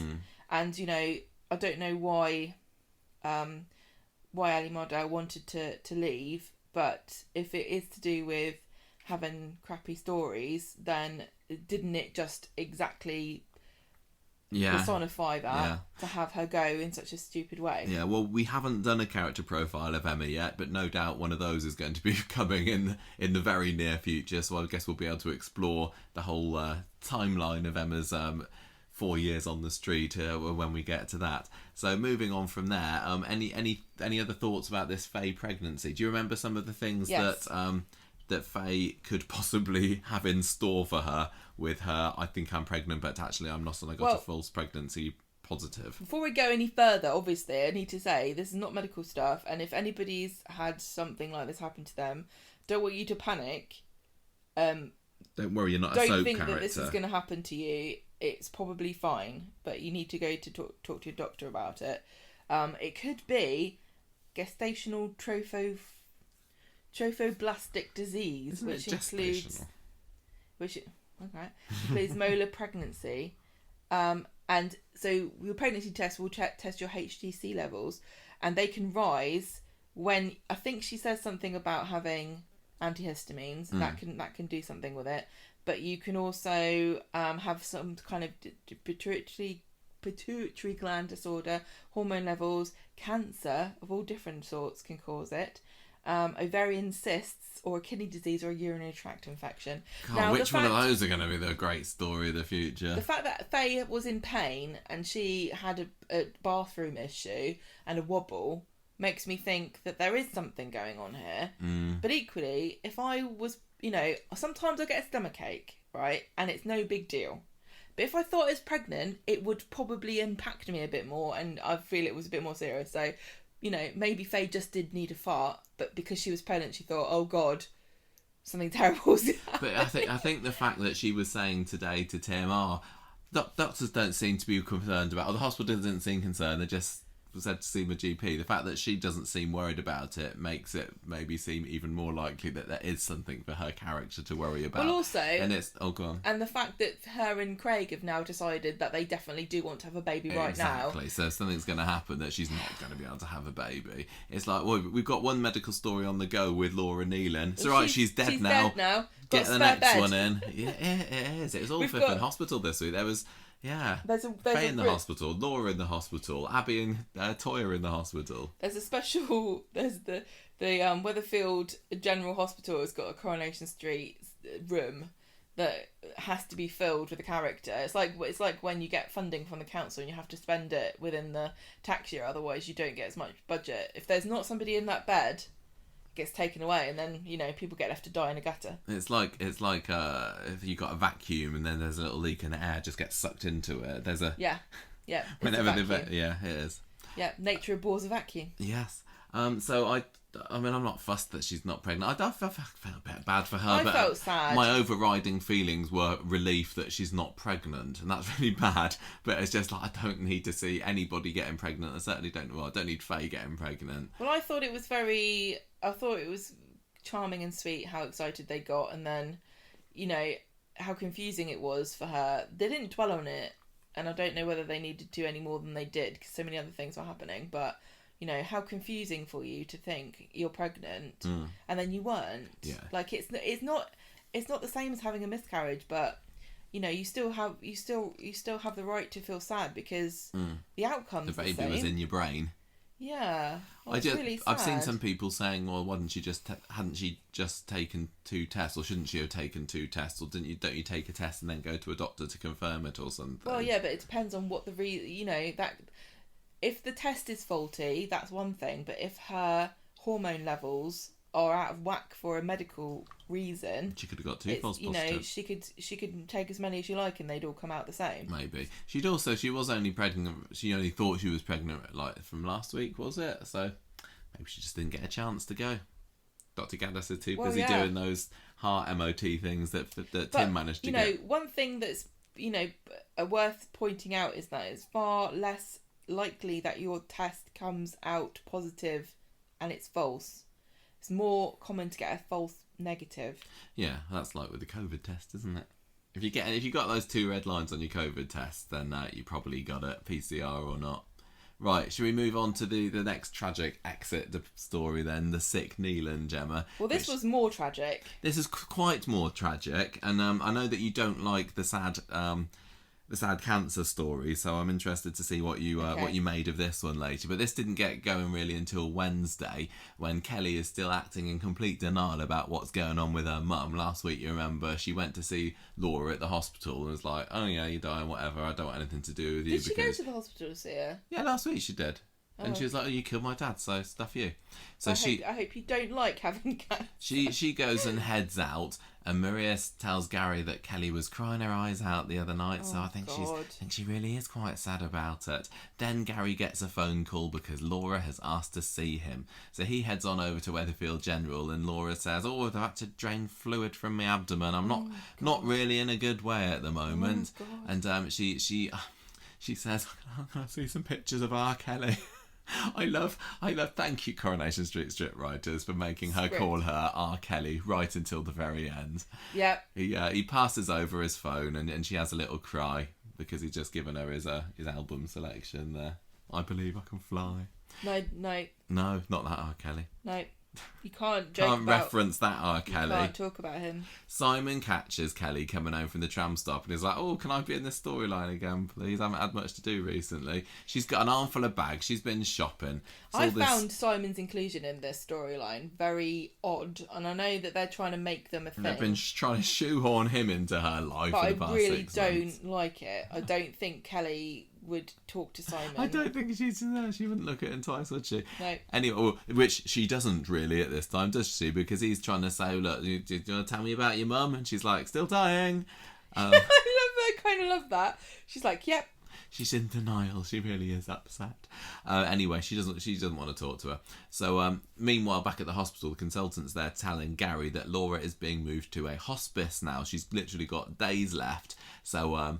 And I don't know why Ali Mardell wanted to leave, but if it is to do with having crappy stories, then didn't it just exactly personify that to have her go in such a stupid way? Yeah, well, we haven't done a character profile of Emma yet, but no doubt one of those is going to be coming in the very near future, so I guess we'll be able to explore the whole timeline of Emma's 4 years on the street when we get to that. So moving on from there, any other thoughts about this Faye pregnancy? Do you remember some of the things that Faye could possibly have in store for her with her, I think I'm pregnant, but actually I'm not, and I got a false pregnancy positive? Before we go any further, obviously, I need to say this is not medical stuff, and if anybody's had something like this happen to them, don't want you to panic. Don't worry, you're not a soap character. Don't think that this is going to happen to you. It's probably fine, but you need to go to talk to your doctor about it. It could be gestational trophoblastic disease, Isn't which it includes molar pregnancy, and so your pregnancy test will test your HTC levels, and they can rise when, I think she says something about having antihistamines. That can do something with it, but you can also have some kind of pituitary gland disorder, hormone levels, cancer of all different sorts can cause it, ovarian cysts, or a kidney disease, or a urinary tract infection. God, which one of those are going to be the great story of the future? The fact that Faye was in pain and she had a bathroom issue and a wobble makes me think that there is something going on here. But equally, if I was, sometimes I get a stomachache, right, and it's no big deal. But if I thought I was pregnant, it would probably impact me a bit more, and I feel it was a bit more serious. So, maybe Faye just did need a fart, but because she was pregnant, she thought, oh God, something terrible is happening. But I think the fact that she was saying today to Tim, doctors don't seem to be concerned about, or the hospital doesn't seem concerned, they just said to see my GP. The fact that she doesn't seem worried about it makes it maybe seem even more likely that there is something for her character to worry about. Well, also, go on. And the fact that her and Craig have now decided that they definitely do want to have a baby right now. Exactly. So something's going to happen that she's not going to be able to have a baby. It's like, well, we've got one medical story on the go with Laura Nealon. It's alright, she's dead now. Dead now. Get the next one in. Yeah, it is. It was all flipping hospital this week. There was. Yeah, there's Faye in the hospital, Laura in the hospital, Abby and Toyah in the hospital. There's the Weatherfield General Hospital has got a Coronation Street room that has to be filled with a character. It's like when you get funding from the council and you have to spend it within the tax year, otherwise you don't get as much budget. If there's not somebody in that bed, gets taken away, and then people get left to die in a gutter. It's like if you got a vacuum and then there's a little leak and the air just gets sucked into it. There's a whenever it is. Yeah, nature abhors a vacuum. Yes. So I'm not fussed that she's not pregnant. I felt a bit bad for her. I felt sad. My overriding feelings were relief that she's not pregnant, and that's really bad. But it's just like, I don't need to see anybody getting pregnant. I certainly don't. Well, I don't need Faye getting pregnant. Well, I thought it was charming and sweet how excited they got, and then, how confusing it was for her. They didn't dwell on it, and I don't know whether they needed to any more than they did because so many other things were happening. But you know, how confusing for you to think you're pregnant and then you weren't. Yeah. Like it's not the same as having a miscarriage, but you know, you still have the right to feel sad because the outcome's the baby the same. was in your brain. Yeah, really sad. I've seen some people saying, well, hadn't she just taken 2 tests, or shouldn't she have taken 2 tests, or don't you take a test and then go to a doctor to confirm it or something? Well, yeah, but it depends on what that if the test is faulty, that's one thing, but if her hormone levels are out of whack for a medical reason, she could have got 2 false positives. She could take as many as you like and they'd all come out the same. Maybe she was only pregnant. She only thought she was pregnant like from last week, was it? So maybe she just didn't get a chance to go. Dr. Gaddis is too busy doing those heart MOT things that Tim managed to get. You know, one thing that's worth pointing out is that it's far less likely that your test comes out positive and it's false. It's more common to get a false negative. Yeah, that's like with the COVID test, isn't it? If you got those 2 red lines on your COVID test, then you probably got it, PCR or not. Right, should we move on to the next tragic exit story then, the sick Neelan, Gemma? Well, this was more tragic. This is quite more tragic, and I know that you don't like the sad cancer story, so I'm interested to see what you made of this one later. But this didn't get going really until Wednesday, when Kelly is still acting in complete denial about what's going on with her mum. Last week, you remember, she went to see Laura at the hospital and was like, "Oh yeah, you're dying, whatever. I don't want anything to do with you." Did she go to the hospital to see her? Yeah, last week she did. And she was like, "Oh, you killed my dad, so stuff you." So I hope you don't like having cats. She goes and heads out, and Maria tells Gary that Kelly was crying her eyes out the other night. So I think she really is quite sad about it. Then Gary gets a phone call because Laura has asked to see him. So he heads on over to Weatherfield General, and Laura says, "Oh, I've had to drain fluid from my abdomen. I'm not really in a good way at the moment." And she says, "Can I see some pictures of R. Kelly?" I love. Thank you, Coronation Street script writers, for making her call her R. Kelly right until the very end. Yep. He passes over his phone, and she has a little cry because he's just given her his album selection there. I Believe I Can Fly. No, not that R. Kelly. No. You can't reference that R. Kelly. You can't talk about him. Simon catches Kelly coming home from the tram stop and he's like, "Oh, can I be in this storyline again, please? I haven't had much to do recently." She's got an armful of bags. She's been shopping. I found Simon's inclusion in this storyline very odd, and I know that they're trying to make them a thing. They've been trying to shoehorn him into her life for the past 6 months. But I really don't like it. I don't think Kelly would talk to Simon. I don't think she wouldn't look at him twice, would she? No. Anyway, which she doesn't really at this time, does she? Because he's trying to say, "Look, do you want to tell me about your mum?" And she's like, "Still dying." I kind of love that. She's like, "Yep." She's in denial. She really is upset. Anyway, she doesn't want to talk to her. So meanwhile, back at the hospital, the consultant's there telling Gary that Laura is being moved to a hospice now. She's literally got days left. So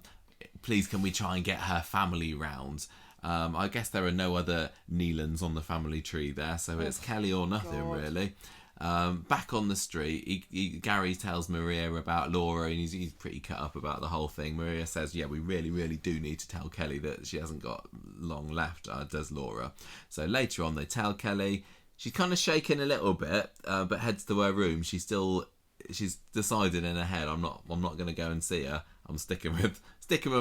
please, can we try and get her family round? I guess there are no other Neelans on the family tree there, so it's Kelly or nothing, really. Back on the street, Gary tells Maria about Laura, and he's pretty cut up about the whole thing. Maria says, "Yeah, we really, really do need to tell Kelly that she hasn't got long left," does Laura. So later on, they tell Kelly. She's kind of shaking a little bit, but heads to her room. She's decided in her head, I'm not going to go and see her. I'm sticking with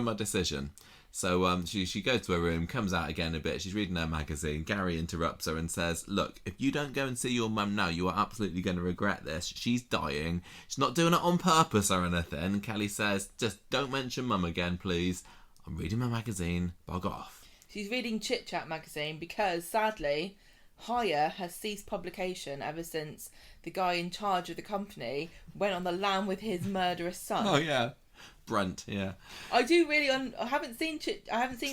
my decision. So she goes to her room, comes out again a bit. She's reading her magazine. Gary interrupts her and says, "Look, if you don't go and see your mum now, you are absolutely going to regret this. She's dying. She's not doing it on purpose or anything." Kelly says, "Just don't mention mum again, please. I'm reading my magazine. Bug off." She's reading Chit Chat magazine because, sadly, Hire has ceased publication ever since the guy in charge of the company went on the lam with his murderous son. Oh, yeah. Brent, yeah. I do really. I haven't seen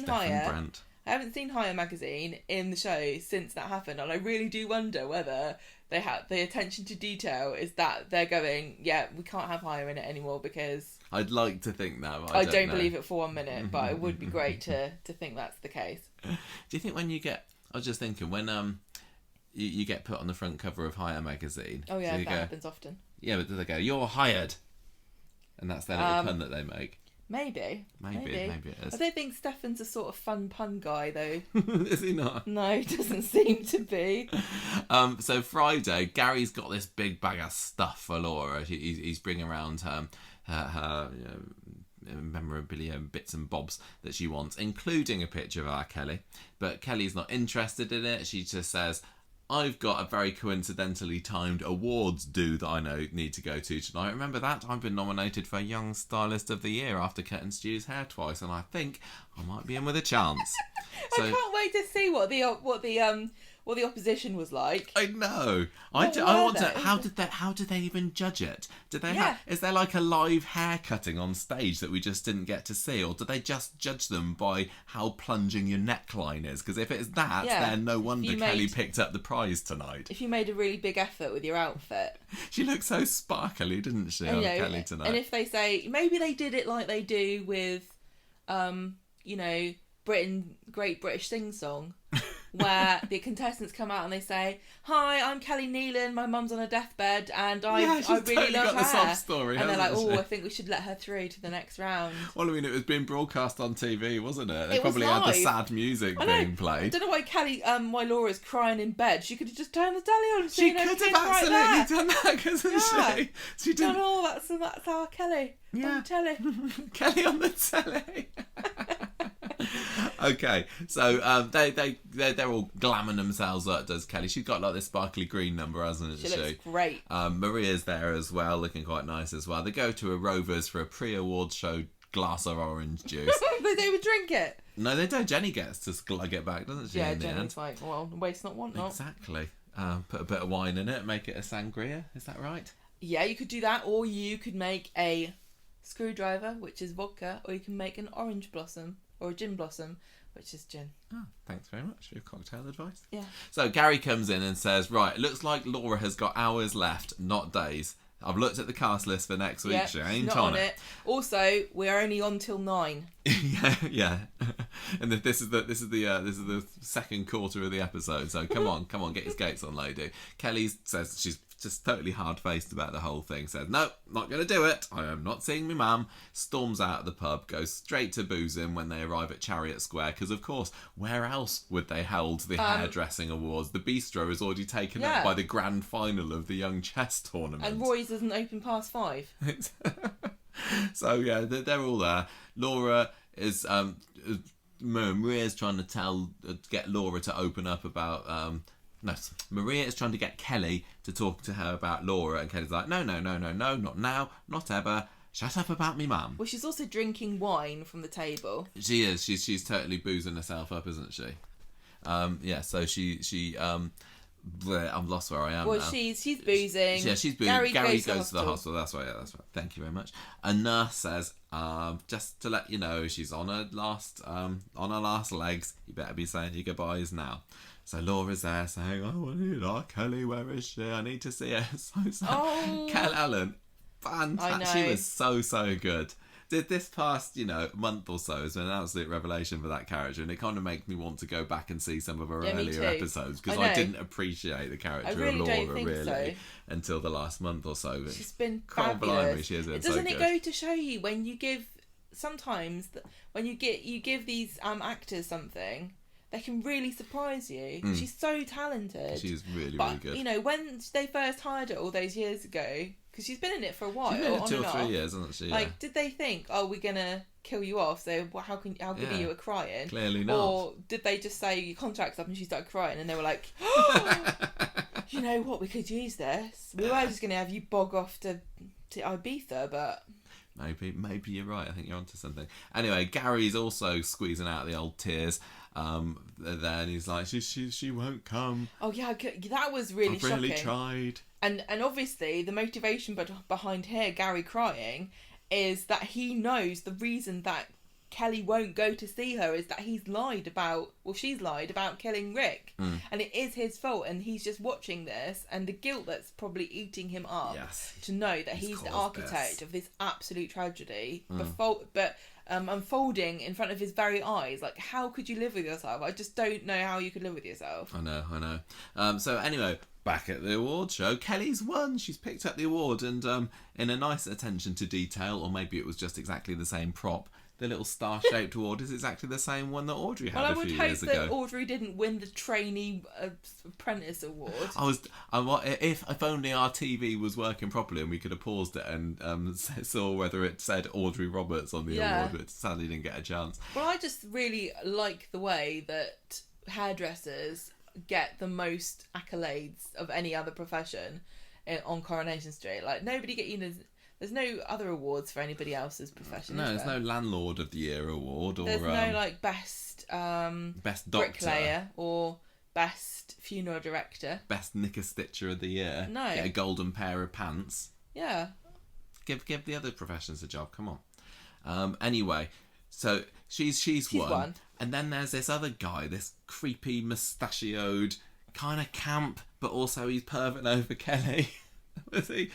Hire. Brent. I haven't seen Hire magazine in the show since that happened, and I really do wonder whether they have the attention to detail is that they're going, "Yeah, we can't have Hire in it anymore," because I'd like to think that. But I don't believe it for 1 minute, but it would be great to think that's the case. Do you think when you get? I was just thinking when you get put on the front cover of Hire magazine. Oh yeah, that happens often. Yeah, but do they go, "You're hired"? And that's their little pun that they make. Maybe it is. I don't think Stefan's a sort of fun pun guy, though. Is he not? No, doesn't seem to be. So Friday, Gary's got this big bag of stuff for Laura. He's bringing around her memorabilia and bits and bobs that she wants, including a picture of our Kelly. But Kelly's not interested in it. She just says, I've got a very coincidentally timed awards due that I need to go to tonight. Remember that? I've been nominated for Young Stylist of the Year after cutting Stu's hair twice, and I think I might be in with a chance. So, I can't wait to see what the opposition was like. I know. I want to. How did they even judge it? Did they? Is there like a live hair cutting on stage that we just didn't get to see, or do they just judge them by how plunging your neckline is? Because if it's that, then no wonder Kelly picked up the prize tonight. If you made a really big effort with your outfit, she looked so sparkly, didn't she, on Kelly tonight? And if they say maybe they did it like they do with, Great British Sing Song. Where the contestants come out and they say, "Hi, I'm Kelly Nealon. My mum's on a deathbed, and I really totally love got her." The sob story, and they're like, she? I think we should let her through to the next round. Well, I mean, it was being broadcast on TV, wasn't it? They it probably had the sad music being played. I don't know why Laura's crying in bed. She could have just turned the telly on. And she could have absolutely done that, couldn't she? She did. Oh, that's our Kelly on the telly. Kelly on the telly. Okay, so they're all glamming themselves up, does Kelly. She's got like this sparkly green number, hasn't she? She looks great. Maria's there as well, looking quite nice as well. They go to a Rovers for a pre-award show glass of orange juice. They don't even drink it. No, they don't. Jenny gets to glug it back, doesn't she? Yeah, Jenny's like, well, waste not, want not. Exactly. Put a bit of wine in it, make it a sangria. Is that right? Yeah, you could do that, or you could make a screwdriver, which is vodka, or you can make an orange blossom. Or a gin blossom, which is gin. Oh, thanks very much for your cocktail advice. Yeah. So Gary comes in and says, right, it looks like Laura has got hours left, not days. I've looked at the cast list for next week. She ain't not on it. Also, we're only on till 9. yeah. And this is the second quarter of the episode. So come on, get your skates on, lady. Kelly says she's just totally hard-faced about the whole thing. Says, no, not going to do it. I am not seeing my mum. Storms out of the pub, goes straight to boozing when they arrive at Chariot Square. Because, of course, where else would they hold the hairdressing awards? The bistro is already taken up by the grand final of the Young Chess Tournament. And Roy's doesn't open past 5. So, yeah, they're all there. Laura is... Maria's trying to get Laura to open up about... No, Maria is trying to get Kelly to talk to her about Laura, and Kelly's like, no, not now, not ever. Shut up about me mum. Well, she's also drinking wine from the table. She is. She's totally boozing herself up, isn't she? So she I'm lost where I am. Well, now. she's boozing. Yeah, she's boozing. Gary goes to the hospital. That's right. Thank you very much. A nurse says, just to let you know, she's on her last legs. You better be saying your goodbyes now. So Laura's there saying, Kelly, where is she? I need to see her. So sad. Oh. Kel Allen, fantastic. She was so good. This past, month or so has been an absolute revelation for that character, and it kind of makes me want to go back and see some of her earlier episodes, because I didn't appreciate the character of Laura until the last month or so. But she's been fabulous. Doesn't it go to show you when you give these actors something, they can really surprise you. She's so talented. She's really good. When they first hired her all those years ago, because she's been in it for a while, she's been in it 2 or 3 years, hasn't she? Like, did they think, we're gonna kill you off? So how good are you at crying? Clearly not. Or did they just say your contract's up and she started crying, and they were like, you know what? We could use this. We were just gonna have you bog off to Ibiza, but. Maybe you're right. I think you're onto something. Anyway, Gary's also squeezing out the old tears. Then he's like, she won't come. Oh yeah, that was really shocking. I've really tried. And obviously the motivation behind Gary crying is that he knows the reason that Kelly won't go to see her is that she's lied about killing Rick. And it is his fault, and he's just watching this, and the guilt that's probably eating him up to know that he's the architect of this absolute tragedy unfolding in front of his very eyes. Like, how could you live with yourself? I just don't know how you could live with yourself. I know. So anyway, back at the award show, Kelly's won. She's picked up the award, and in a nice attention to detail, or maybe it was just exactly the same prop, the little star-shaped award is exactly the same one that Audrey had a few years ago. I would hope that Audrey didn't win the trainee apprentice award. If only our TV was working properly and we could have paused it and saw whether it said Audrey Roberts on the award, but sadly didn't get a chance. Well, I just really like the way that hairdressers get the most accolades of any other profession on Coronation Street. Like, nobody there's no other awards for anybody else's profession. No, there's no Landlord of the Year award, or there's no like best doctor, bricklayer, or best funeral director, best knicker stitcher of the year. No, get a golden pair of pants. Yeah, give the other professions a job. Come on. Anyway, so she's won, and then there's this other guy, this creepy mustachioed kind of camp, but also he's perving over Kelly. Was he?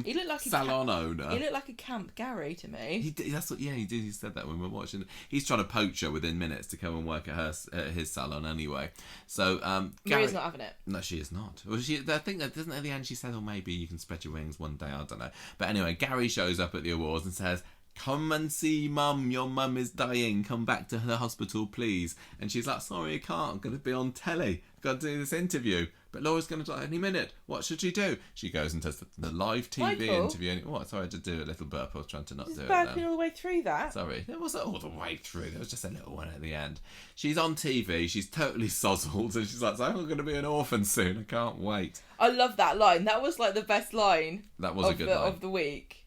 He looked like salon owner. He looked like a Camp Gary to me. He did. He said that when we were watching. He's trying to poach her within minutes to come and work at his salon anyway. So Maria's not having it. No, she is not. Well, I think that doesn't at the end she said, "Oh, maybe you can spread your wings one day." I don't know. But anyway, Gary shows up at the awards and says, "Come and see Mum. Your mum is dying. Come back to the hospital, please." And she's like, "Sorry, I can't. I'm going to be on telly. Got to do this interview. But Laura's going to die any minute. What should she do?" She goes and does the live TV interview. What? Sorry, I had to do a little burp. I was trying to not do it. Burping all the way through that. Sorry, it wasn't all the way through. There was just a little one at the end. She's on TV. She's totally sozzled, and she's like, "I'm going to be an orphan soon. I can't wait." I love that line. That was like the best line. That was a good line of the week.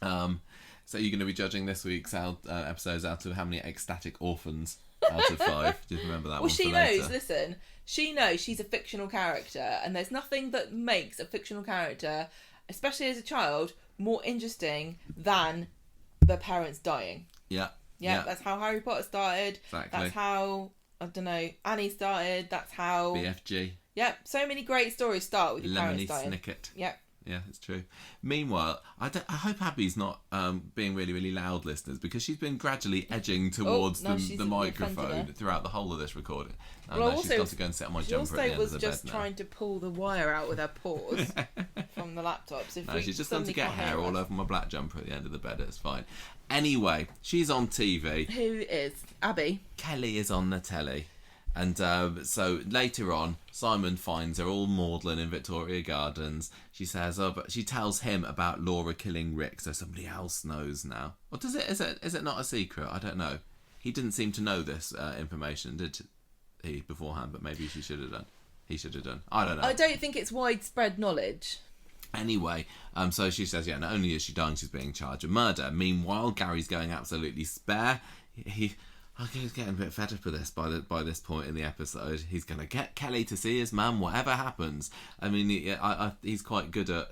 So you're going to be judging this week's episodes out of how many ecstatic orphans out of 5. Do you remember that one? Well, she knows. Listen, she knows she's a fictional character, and there's nothing that makes a fictional character, especially as a child, more interesting than the parents dying. Yeah. That's how Harry Potter started. Exactly. That's how, I don't know, Annie started. That's how BFG. Yep. So many great stories start with your parents dying. Lemony Snicket. Yep. Yeah, it's true. Meanwhile, I hope Abby's not being really, really loud, listeners, because she's been gradually edging towards the microphone throughout the whole of this recording. She's got to go and sit on my jumper at the end of the bed now. She was just trying to pull the wire out with her paws from the laptop. So she's just going to get hair all over my black jumper at the end of the bed. It's fine. Anyway, she's on TV. Who is Abby? Kelly is on the telly. And so later on, Simon finds her all maudlin in Victoria Gardens. She says, but she tells him about Laura killing Rick, so somebody else knows now. Or does it? Is it not a secret? I don't know. He didn't seem to know this information, did he, beforehand? But maybe she should have done. He should have done. I don't know. I don't think it's widespread knowledge. Anyway, so she says, not only is she dying, she's being charged with murder. Meanwhile, Gary's going absolutely spare. He's getting a bit fed up with this by this point in the episode. He's going to get Kelly to see his mum, whatever happens. I mean, he's quite good at,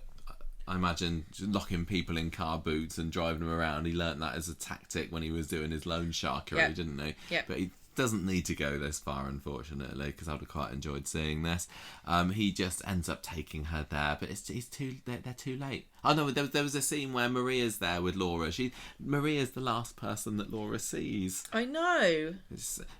I imagine, locking people in car boots and driving them around. He learnt that as a tactic when he was doing his loan sharkery, didn't he? Yep. But he doesn't need to go this far, unfortunately, because I would have quite enjoyed seeing this. He just ends up taking her there, but they're too late. Oh no, there was a scene where Maria's there with Laura. Maria's the last person that Laura sees. I know.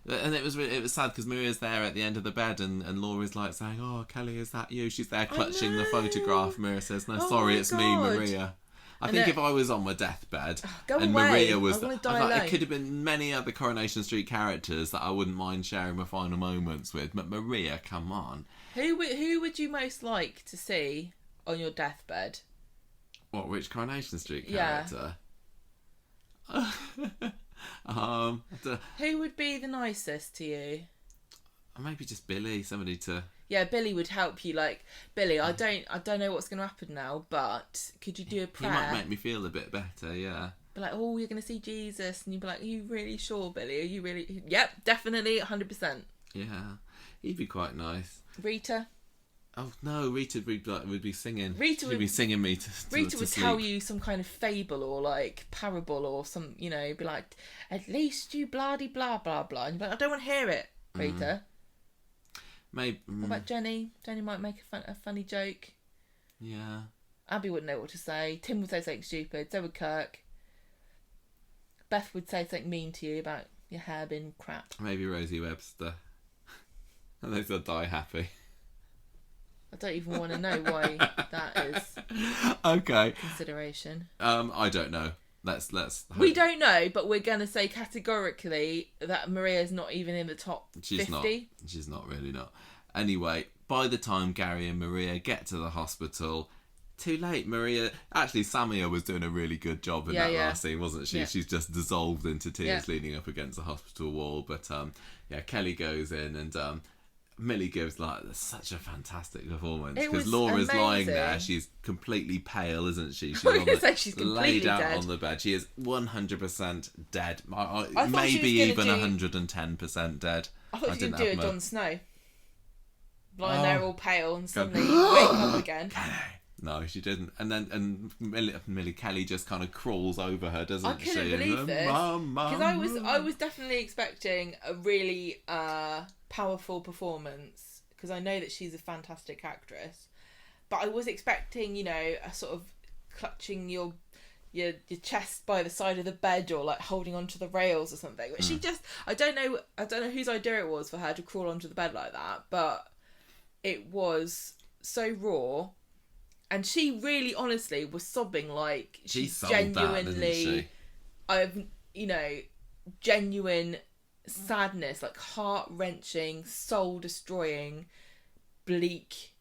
And it was sad because Maria's there at the end of the bed, and Laura's like saying, "Oh, Kelly, is that you?" She's there clutching the photograph. Maria says, "No, sorry, it's me, Maria." I think if I was on my deathbed Maria was, it could have been many other Coronation Street characters that I wouldn't mind sharing my final moments with. But Maria, come on. Who would you most like to see on your deathbed? What, which Coronation Street character? Yeah. Who would be the nicest to you? Maybe just Billy, somebody to... Yeah, Billy would help you. Like, Billy, I don't know what's going to happen now, but could you do a prayer? He might make me feel a bit better, yeah. Be like, oh, you're going to see Jesus, and you'd be like, are you really sure, Billy? Are you really? Yep, definitely, 100%. Yeah, he'd be quite nice. Rita? Oh no, Rita would be singing. Rita She'd be singing me Rita to would sleep. tell you some kind of fable or like parable or some, you know, be like, at least you bloody blah blah blah. And you're like, I don't want to hear it, Rita. Maybe. What about Jenny? Jenny might make a funny joke. Yeah. Abby wouldn't know what to say. Tim would say something stupid. So would Kirk. Beth would say something mean to you about your hair being crap. Maybe Rosie Webster. And they'll die happy. I don't even want to know why that is. Okay. Consideration. I don't know. Let's. We don't know, but we're gonna say categorically that Maria's not even in the top 50. She's not really not. Anyway, by the time Gary and Maria get to the hospital, too late. Maria, actually, Samia was doing a really good job in that last scene, wasn't she? Yeah. She's just dissolved into tears, leaning up against the hospital wall. But Kelly goes in and Millie gives such a fantastic performance because Laura's lying there. She's completely pale, isn't she? She's she's completely laid out dead on the bed. She is 100% dead. I maybe even 110% dead. I thought she was going to do a Jon Snow. Lying there all pale and suddenly wake up again. No, she didn't. And Millie Kelly just kind of crawls over her, doesn't she? I couldn't believe this. Because I was definitely expecting a really powerful performance, because I know that she's a fantastic actress. But I was expecting, a sort of clutching your chest by the side of the bed or like holding onto the rails or something. But she just, I don't know whose idea it was for her to crawl onto the bed like that, but it was so raw. And she really, honestly, was sobbing like she genuinely, genuine sadness, like heart-wrenching, soul-destroying, bleak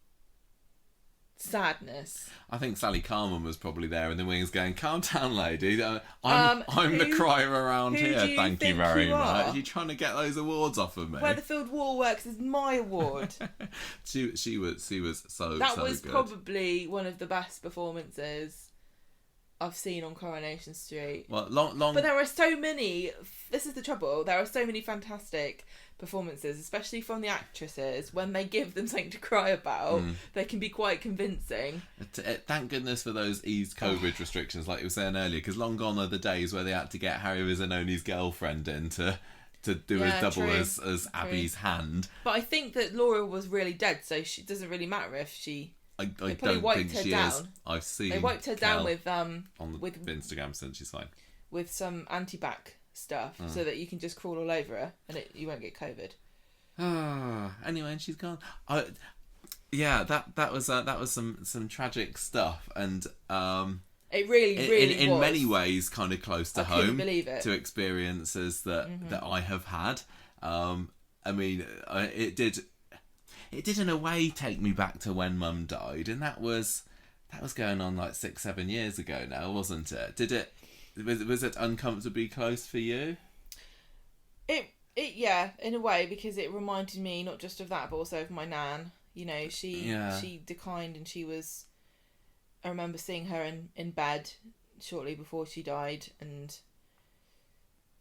sadness. I think Sally Carman was probably there in the wings going, calm down, lady. I'm the crier around here, thank you very much. Are you trying to get those awards off of me? Weatherfield Waterworks is my award. she was so That was good. Probably one of the best performances I've seen on Coronation Street. Well, long. But there are so many. This is the trouble. There are so many fantastic performances, especially from the actresses. When they give them something to cry about, they can be quite convincing. Thank goodness for those eased COVID restrictions, like you were saying earlier, because long gone are the days where they had to get Harry Rizzanoni's girlfriend in to do a double as Abby's hand. But I think that Laura was really dead, so she doesn't really matter if she. I don't think she is. I've seen. They wiped her down with with Instagram since she's fine. With some anti-bac stuff, so that you can just crawl all over her and you won't get COVID. Anyway, and she's gone. That was some tragic stuff, and it really in was. many ways kind of close to home to experiences that I have had. I mean, it did in a way take me back to when Mum died, and that was going on like 6-7 years ago now, wasn't it? Was it uncomfortably close for you? It in a way, because it reminded me not just of that but also of my nan. She declined, and she was, I remember seeing her in bed shortly before she died, and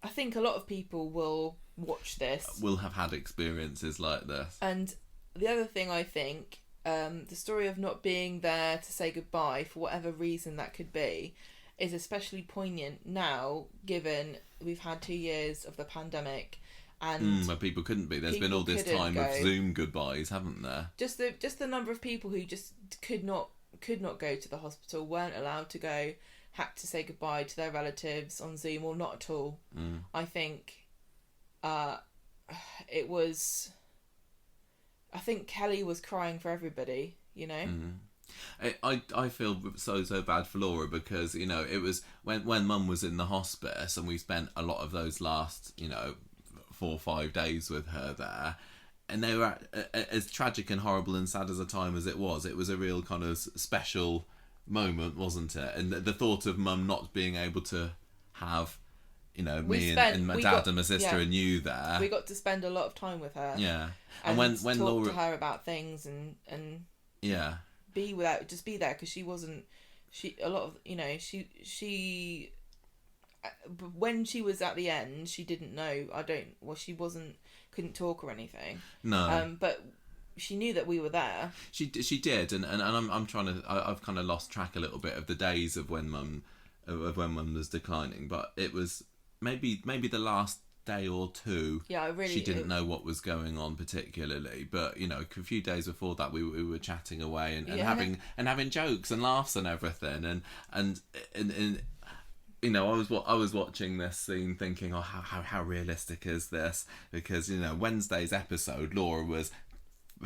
I think a lot of people will watch this, will have had experiences like this. And the other thing, I think, the story of not being there to say goodbye for whatever reason that could be is especially poignant now, given we've had 2 years of the pandemic, and where people couldn't be. There's been all this time of Zoom goodbyes, haven't there? Just the number of people who just could not go to the hospital, weren't allowed to go, had to say goodbye to their relatives on Zoom or not at all. I think it was. I think Kelly was crying for everybody, I feel so bad for Laura, because it was when Mum was in the hospice, and we spent a lot of those last 4 or 5 days with her there, and they were as tragic and horrible and sad as a time as it was a real kind of special moment, wasn't it? And the thought of Mum not being able to have me and my dad and my sister and you there. We got to spend a lot of time with her. Yeah. And when talk Laura, to her about things and be there, because she wasn't. When she was at the end, she didn't know. She couldn't talk or anything. No. But she knew that we were there. She did, and I'm trying to. I've kind of lost track a little bit of the days of when Mum was declining, but it was maybe the last day or two. Yeah, she didn't know what was going on particularly, but you know, a few days before that, we were chatting away and having jokes and laughs and everything, and you know, I was watching this scene thinking, oh, how realistic is this? Because you know, Wednesday's episode, Laura was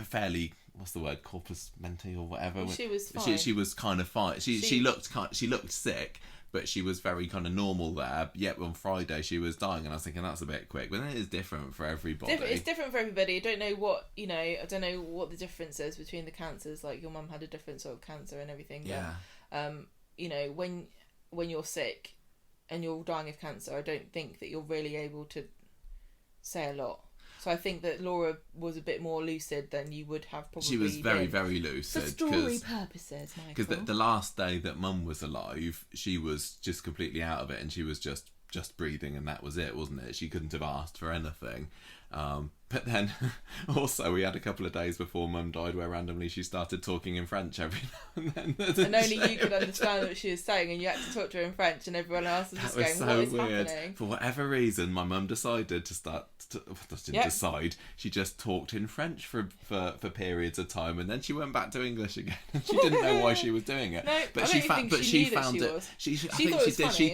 fairly, what's the word, corpus menti or whatever. She was fine. She was kind of fine. She looked sick, but she was very kind of normal there. Yet on Friday she was dying, and I was thinking that's a bit quick. But then it is different for everybody. It's different for everybody. I don't know what I don't know what the difference is between the cancers. Like your mum had a different sort of cancer and everything. Yeah. But, you know, when you're sick and you're dying of cancer, I don't think that you're really able to say a lot. So I think that Laura was a bit more lucid than you would have probably. She was very, been. very lucid. For story purposes, Michael. Because the last day that Mum was alive, she was just completely out of it, and she was just breathing, and that was it, wasn't it? She couldn't have asked for anything. But then also we had a couple of days before Mum died where randomly she started talking in French every now and then. And only you could understand what she was saying, and you had to talk to her in French, and everyone else was just going, so what is weird. happening? For whatever reason, my mum decided to decide. She just talked in French for periods of time, and then she went back to English again. She didn't know why she was doing it. No, but she found it. She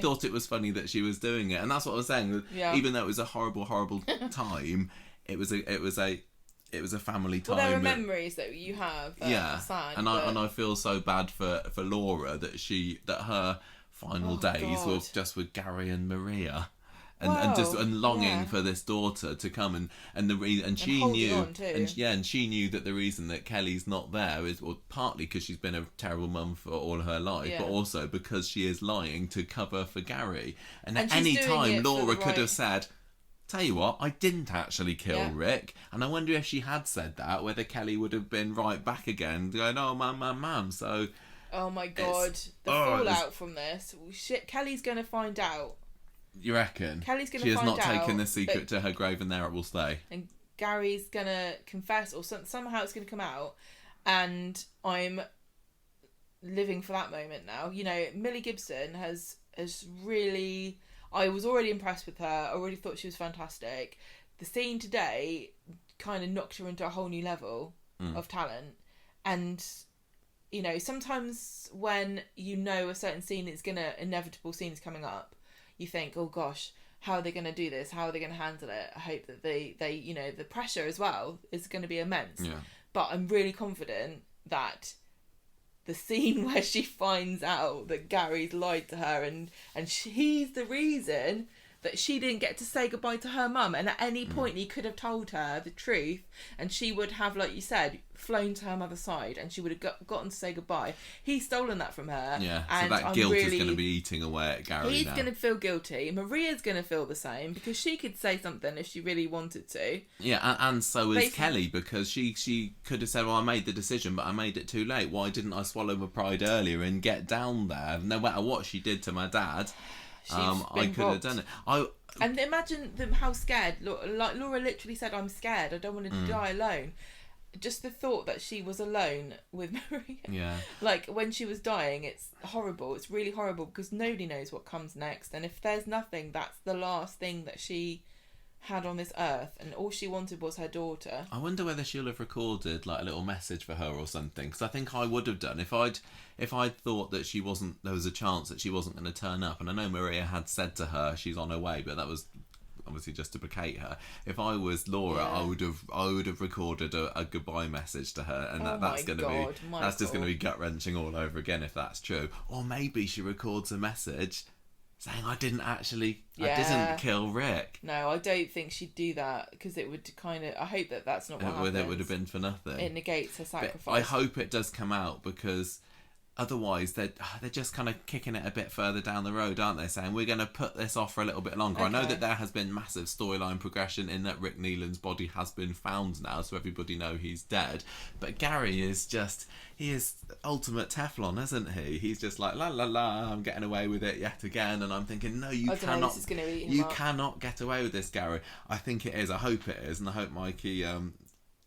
thought it was funny that she was doing it, and that's what I was saying. Yeah. Even though it was a horrible time, it was a family time. Well, there are memories that you have. That are sad, and I feel so bad for Laura that her final days were just with Gary and Maria. And longing for this daughter to come and she knew and she knew that the reason that Kelly's not there is partly because she's been a terrible mum for all her life, but also because she is lying to cover for Gary. And at any time Laura could have said, tell you what, I didn't actually kill Rick. And I wonder if she had said that, whether Kelly would have been right back again going, oh mum. So oh my god, the fallout from this. Shit, Kelly's gonna find out. You reckon? Kelly's going to find out. She has not taken the secret to her grave, and there it will stay. And Gary's going to confess, or somehow it's going to come out. And I'm living for that moment now. You know, Millie Gibson has really... I was already impressed with her. I already thought she was fantastic. The scene today kind of knocked her into a whole new level of talent. And... you know, sometimes when you know a certain scene is inevitable scene is coming up, you think, oh gosh, how are they going to do this? How are they going to handle it? I hope that they you know, the pressure as well is going to be immense. Yeah. But I'm really confident that the scene where she finds out that Gary's lied to her and he's the reason that she didn't get to say goodbye to her mum, and at any point he could have told her the truth, and she would have, like you said, flown to her mother's side, and she would have gotten to say goodbye. He's stolen that from her. Yeah, and so that guilt is going to be eating away at Gary. He's going to feel guilty. Maria's going to feel the same, because she could say something if she really wanted to. Yeah, and so is Kelly, because she could have said, well, I made the decision, but I made it too late. Why didn't I swallow my pride earlier and get down there? No matter what she did to my dad... I could have done it. And imagine how scared. Like Laura literally said, "I'm scared. I don't want to die alone." Just the thought that she was alone with Maria. Yeah. Like when she was dying, it's horrible. It's really horrible because nobody knows what comes next. And if there's nothing, that's the last thing that she had on this earth, and all she wanted was her daughter. I wonder whether she'll have recorded like a little message for her or something, because I think I would have done if I'd thought that there was a chance that she wasn't going to turn up. And I know Maria had said to her she's on her way, but that was obviously just to placate her. If I was Laura, I would have recorded a goodbye message to her, and that's just going to be gut wrenching all over again if that's true. Or maybe she records a message saying I didn't kill Rick. No, I don't think she'd do that, because it would kind of... I hope that that's not what happens. It would have been for nothing. It negates her sacrifice. But I hope it does come out, because otherwise they're just kind of kicking it a bit further down the road, aren't they? Saying we're going to put this off for a little bit longer. Okay. I know that there has been massive storyline progression in that Rick Neelan's body has been found now, so everybody know he's dead. But Gary is just... he is ultimate Teflon, isn't he? He's just like, la la la, I'm getting away with it yet again. And I'm thinking, no, you cannot get away with this, Gary. I think it is. I hope it is. And I hope Mikey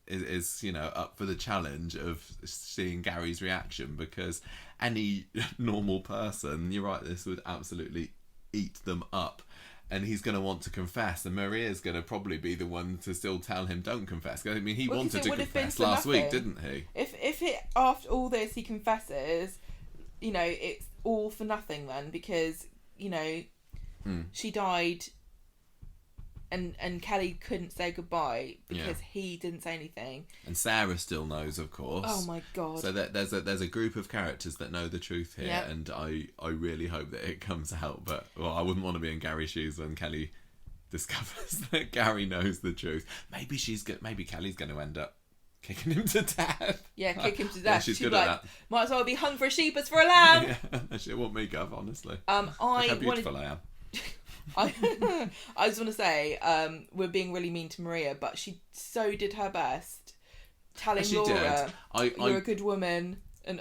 is up for the challenge of seeing Gary's reaction, because any normal person, you're right, this would absolutely eat them up. And he's going to want to confess, and Maria's going to probably be the one to still tell him don't confess. I mean, he wanted to confess last week, didn't he? If after all this he confesses, it's all for nothing then, because she died, and Kelly couldn't say goodbye because he didn't say anything. And Sarah still knows, of course. Oh my god! So there's a group of characters that know the truth here, and I really hope that it comes out. But I wouldn't want to be in Gary's shoes when Kelly discovers that Gary knows the truth. Maybe Kelly's going to end up kicking him to death. Yeah, kick him to death. Yeah, she's good at that. Might as well be hung for a sheep as for a lamb. Yeah, she won't make up, honestly. Look how beautiful I am. I just want to say, we're being really mean to Maria, but she so did her best, telling Laura, "You're a good woman," and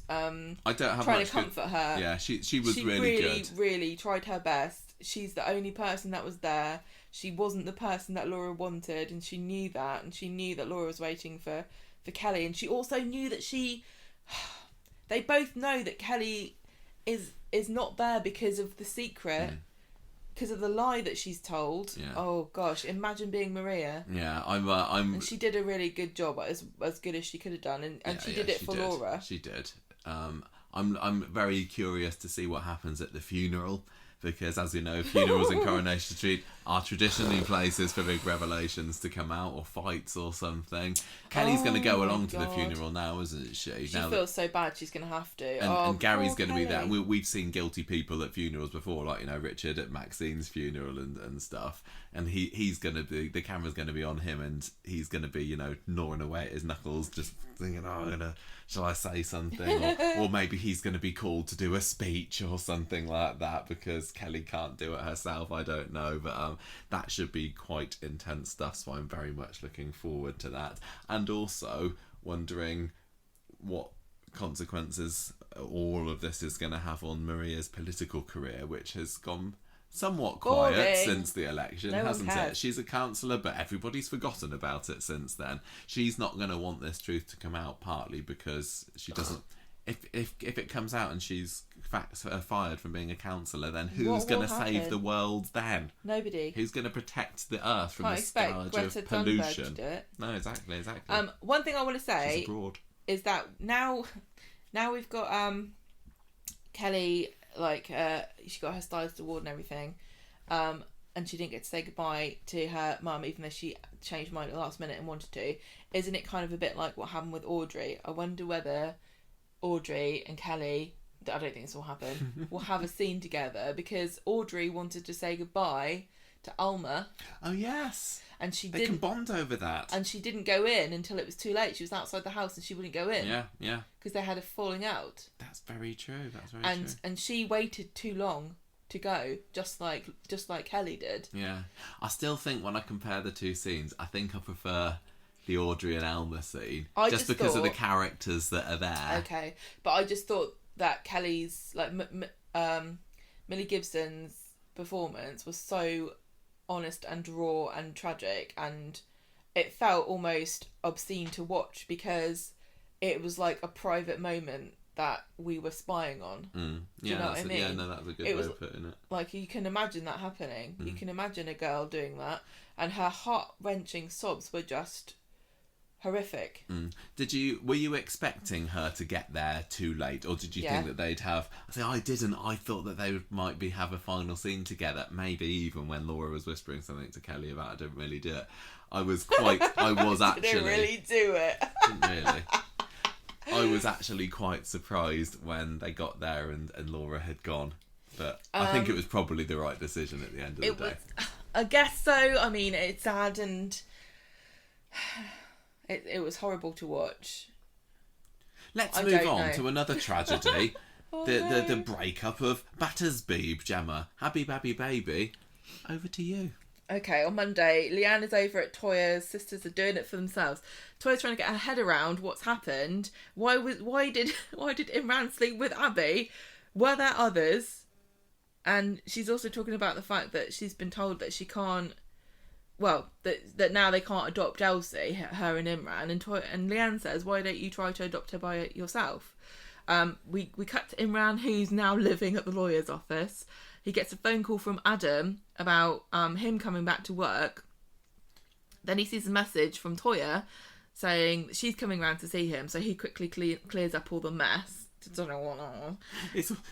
I don't have trying to comfort her. Yeah, she was really good. Really tried her best. She's the only person that was there. She wasn't the person that Laura wanted, and she knew that, and she knew that Laura was waiting for Kelly, and she also knew that they both know that Kelly is not there because of the secret. Because of the lie that she's told. Yeah. Oh gosh, imagine being Maria. Yeah, And she did a really good job, as good as she could have done, and she did it for Laura. She did. I'm very curious to see what happens at the funeral, because as you know, funerals in Coronation Street are traditionally places for big revelations to come out, or fights or something. Kelly's going to go along to the funeral now, isn't she? She feels so bad she's going to have to. And Gary's going to be there. We've seen guilty people at funerals before, like Richard at Maxine's funeral and stuff. And he's going to be, the camera's going to be on him, and he's going to be gnawing away at his knuckles, just thinking, shall I say something? Or maybe he's going to be called to do a speech or something like that, because Kelly can't do it herself. I don't know, but that should be quite intense stuff, so I'm very much looking forward to that. And also wondering what consequences all of this is going to have on Maria's political career, which has gone somewhat quiet since the election, hasn't it? She's a councillor, but everybody's forgotten about it since then. She's not going to want this truth to come out, partly because she doesn't. If it comes out and she's fired from being a councillor, then who's going to save the world then? Nobody. Who's going to protect the earth from the scourge of pollution? No, exactly. One thing I want to say is that now we've got Kelly, she got her stylist award and everything, and she didn't get to say goodbye to her mum, even though she changed her mind at the last minute and wanted to. Isn't it kind of a bit like what happened with Audrey? I wonder whether Audrey and Kelly, I don't think this will happen, will have a scene together, because Audrey wanted to say goodbye to Alma. Oh yes. And they can bond over that. And she didn't go in until it was too late. She was outside the house and she wouldn't go in. Yeah. Because they had a falling out. That's very true. And she waited too long to go, just like Kelly did. Yeah. I still think when I compare the two scenes, I think I prefer the Audrey and Alma scene, just because of the characters that are there. Okay, but I just thought that Kelly's, Millie Gibson's performance was so honest and raw and tragic, and it felt almost obscene to watch, because it was like a private moment that we were spying on. Do you know what I mean? Yeah, no, that's a good way of putting it. Like, you can imagine that happening. You can imagine a girl doing that, and her heart-wrenching sobs were just horrific. Were you expecting her to get there too late, or did you think that they'd have? I didn't. I thought that they might have a final scene together. Maybe even when Laura was whispering something to Kelly about I didn't really do it. I was actually didn't really do it. Didn't really. I was actually quite surprised when they got there and Laura had gone. But I think it was probably the right decision at the end of the day. I guess so. I mean, it's sad, and it was horrible to watch. Let's move on to another tragedy. The breakup of Battersby, Gemma. Happy Babby Baby. Over to you. Okay, on Monday, Leanne is over at Toyah's. Sisters are doing it for themselves. Toyah's trying to get her head around what's happened. Why did Imran sleep with Abby? Were there others? And she's also talking about the fact that she's been told that she can't that now they can't adopt Elsie, her and Imran, and Leanne says, why don't you try to adopt her by yourself? We cut to Imran, who's now living at the lawyer's office. He gets a phone call from Adam about him coming back to work. Then he sees a message from Toyah saying she's coming round to see him, so he quickly clears up all the mess. Don't know what.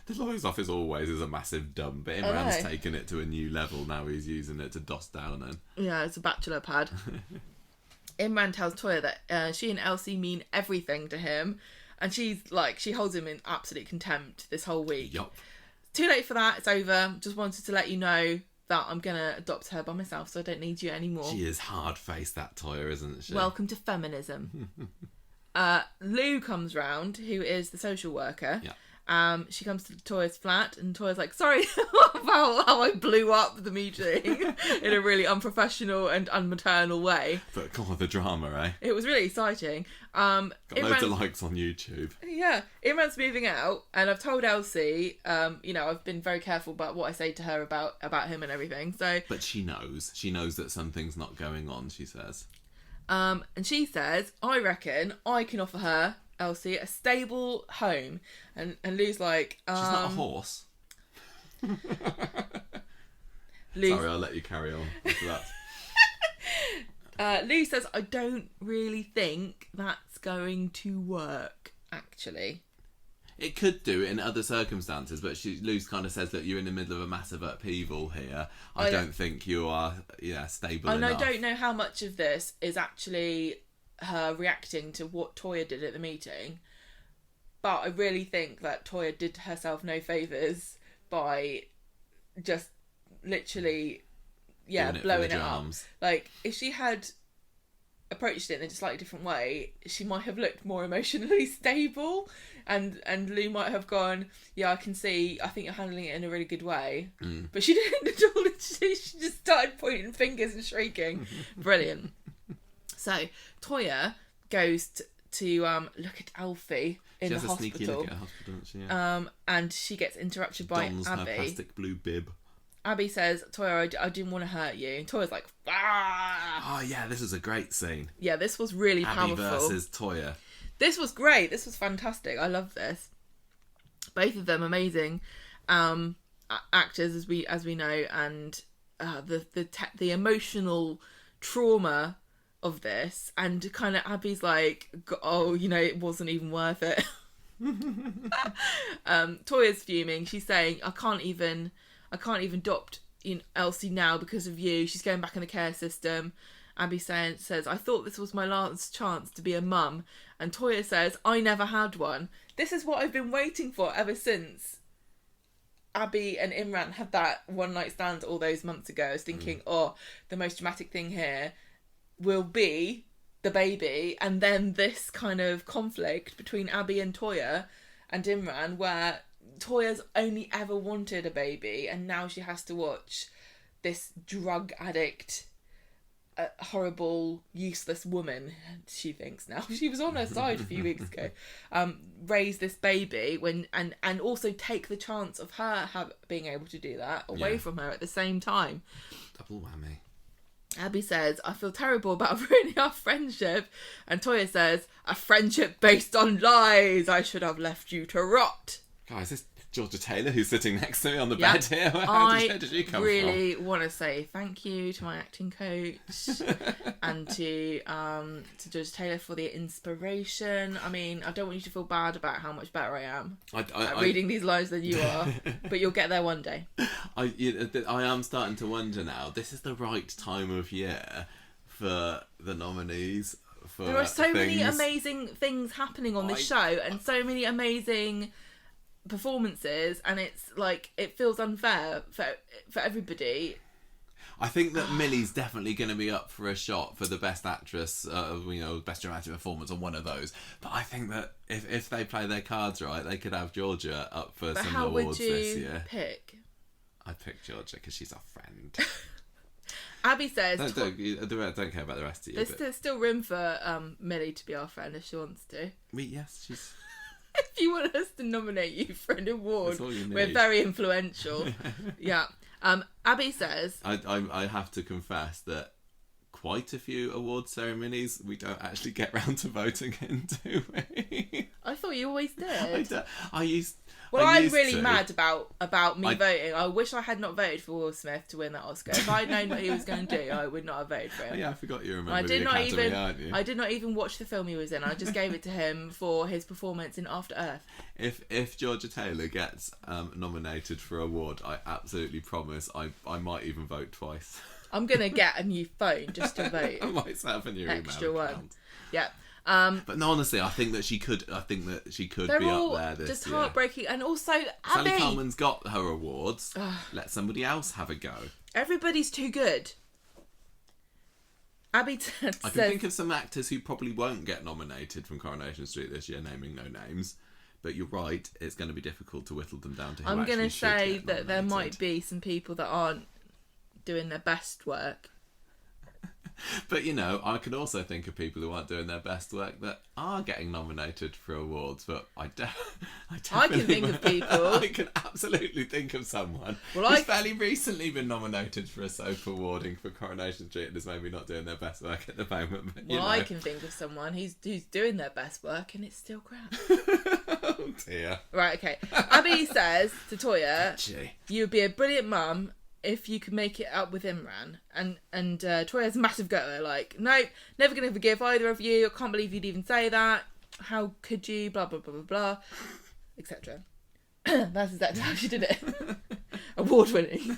The lawyer's office always is a massive dump, but Imran's taken it to a new level. Now he's using it to doss down in. Yeah, it's a bachelor pad. Imran tells Toyah that she and Elsie mean everything to him, and she holds him in absolute contempt this whole week. Yup. Too late for that. It's over. Just wanted to let you know that I'm gonna adopt her by myself, so I don't need you anymore. She is hard-faced, that Toyah, isn't she? Welcome to feminism. Lou comes round, who is the social worker. Yeah. She comes to Toyah's flat, and Toyah's like, sorry about how I blew up the meeting in a really unprofessional and unmaternal way. But God, the drama, eh? It was really exciting. Got loads of likes on YouTube. Yeah, Imran's moving out, and I've told Elsie, I've been very careful about what I say to her about him and everything. So, but she knows that something's not going on. She says. And she says, I reckon I can offer her, Elsie, a stable home. And Lou's like... She's not a horse. Sorry, I'll let you carry on after that. Lou says, I don't really think that's going to work, actually. It could do in other circumstances, but Lou kind of says that you're in the middle of a massive upheaval here. I don't think you are stable enough. And I don't know how much of this is actually her reacting to what Toyah did at the meeting, but I really think that Toyah did herself no favours by just literally blowing it up. Like, if she had approached it in a slightly different way, she might have looked more emotionally stable, and Lou might have gone, I can see, I think you're handling it in a really good way. But she didn't at all. She just started pointing fingers and shrieking. Brilliant. So Toyah goes to look at Alfie in the hospital. She has a sneaky look at the hospital, doesn't she? Yeah. And she gets interrupted by Dons Abby. her plastic blue bib. Abby says, Toyah, I didn't want to hurt you. And Toyah's like, ah! Oh, yeah, this was a great scene. Yeah, this was really Abby powerful. versus Toyah. This was great. This was fantastic. I love this. Both of them amazing actors, as we know, and the emotional trauma of this, and kind of Abby's like, it wasn't even worth it. Toyah's fuming. She's saying, I can't even adopt Elsie now because of you. She's going back in the care system. Abby says, I thought this was my last chance to be a mum. And Toyah says, I never had one. This is what I've been waiting for ever since Abby and Imran had that one night stand all those months ago. I was thinking, the most dramatic thing here will be the baby, and then this kind of conflict between Abby and Toyah and Imran, where Toyah's only ever wanted a baby, and now she has to watch this drug addict, horrible, useless woman, she thinks now. She was on her side a few weeks ago. Raise this baby and also take the chance of her being able to do that away from her at the same time. Double whammy. Abby says, I feel terrible about ruining our friendship. And Toyah says, a friendship based on lies. I should have left you to rot. Guys, this Georgia Taylor who's sitting next to me on the bed here. Where did she come from? I really want to say thank you to my acting coach and to Georgia Taylor for the inspiration. I mean, I don't want you to feel bad about how much better I am at reading these lines than you are, but you'll get there one day. I am starting to wonder now. This is the right time of year for the nominees. There are so many amazing things happening on this show, and so many amazing performances, and it's like, it feels unfair for everybody. I think that Millie's definitely going to be up for a shot for the best actress, best dramatic performance, or one of those. But I think that if they play their cards right, they could have Georgia up for some awards this year. How would you pick? I'd pick Georgia because she's our friend. Abby says, don't care about the rest of you. There's still room for Millie to be our friend if she wants to. Yes, she's... If you want us to nominate you for an award, we're very influential. Yeah. Abby says... I have to confess that quite a few award ceremonies we don't actually get round to voting in, do we? I thought you always did. I'm really mad about me voting. I wish I had not voted for Will Smith to win that Oscar. If I'd known what he was going to do, I would not have voted for him. Yeah, I forgot you remember the Academy, aren't you? I did not even watch the film he was in. I just gave it to him for his performance in After Earth. If Georgia Taylor gets nominated for an award, I absolutely promise I might even vote twice. I'm going to get a new phone just to vote. I might set up a new extra email one. account. Yeah. But no, honestly, I think that she could be up there this year. Just heartbreaking, and also Abby. Sally Coleman's got her awards. Let somebody else have a go. Everybody's too good. Abby says, I can think of some actors who probably won't get nominated from Coronation Street this year, naming no names. But you're right, it's going to be difficult to whittle them down to who I'm actually going to say should get that there nominated. might be some people that aren't doing their best work. But, you know, I can also think of people who aren't doing their best work that are getting nominated for awards. But I can think of people. I can absolutely think of someone who's fairly recently been nominated for a soap awarding for Coronation Street and is maybe not doing their best work at the moment. But, I can think of someone who's doing their best work and it's still crap. Oh, dear. Right, okay. Abby says to Toyah, you would be a brilliant mum if you could make it up with Imran. And Toya's a massive go at her, like, nope, never going to forgive either of you. I can't believe you'd even say that. How could you? Blah, blah, blah, blah, blah, etc. That's exactly how she did it. Award-winning.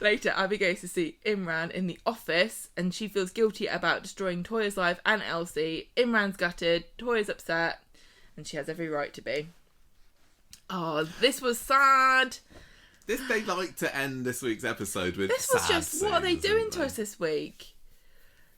Later, Abby goes to see Imran in the office and she feels guilty about destroying Toya's life and Elsie. Imran's gutted, Toya's upset, and she has every right to be. Oh, this was sad. They like to end this week's episode with this was sad just scenes, what are they doing isn't to us this week?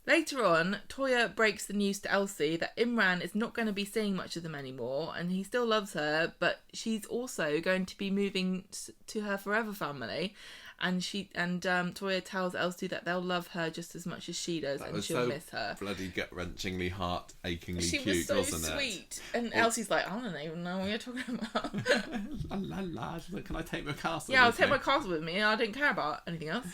Later on, Toyah breaks the news to Elsie that Imran is not going to be seeing much of them anymore and he still loves her, but she's also going to be moving to her forever family. And Toyah tells Elsie that they'll love her just as much as she does, and she'll miss her. Bloody gut-wrenchingly, heart-achingly she cute, was wasn't so it? sweet. And Elsie's like, I don't even know what you're talking about. La la la. She's like, can I take my castle? Yeah, I'll take my castle with me. I don't care about anything else.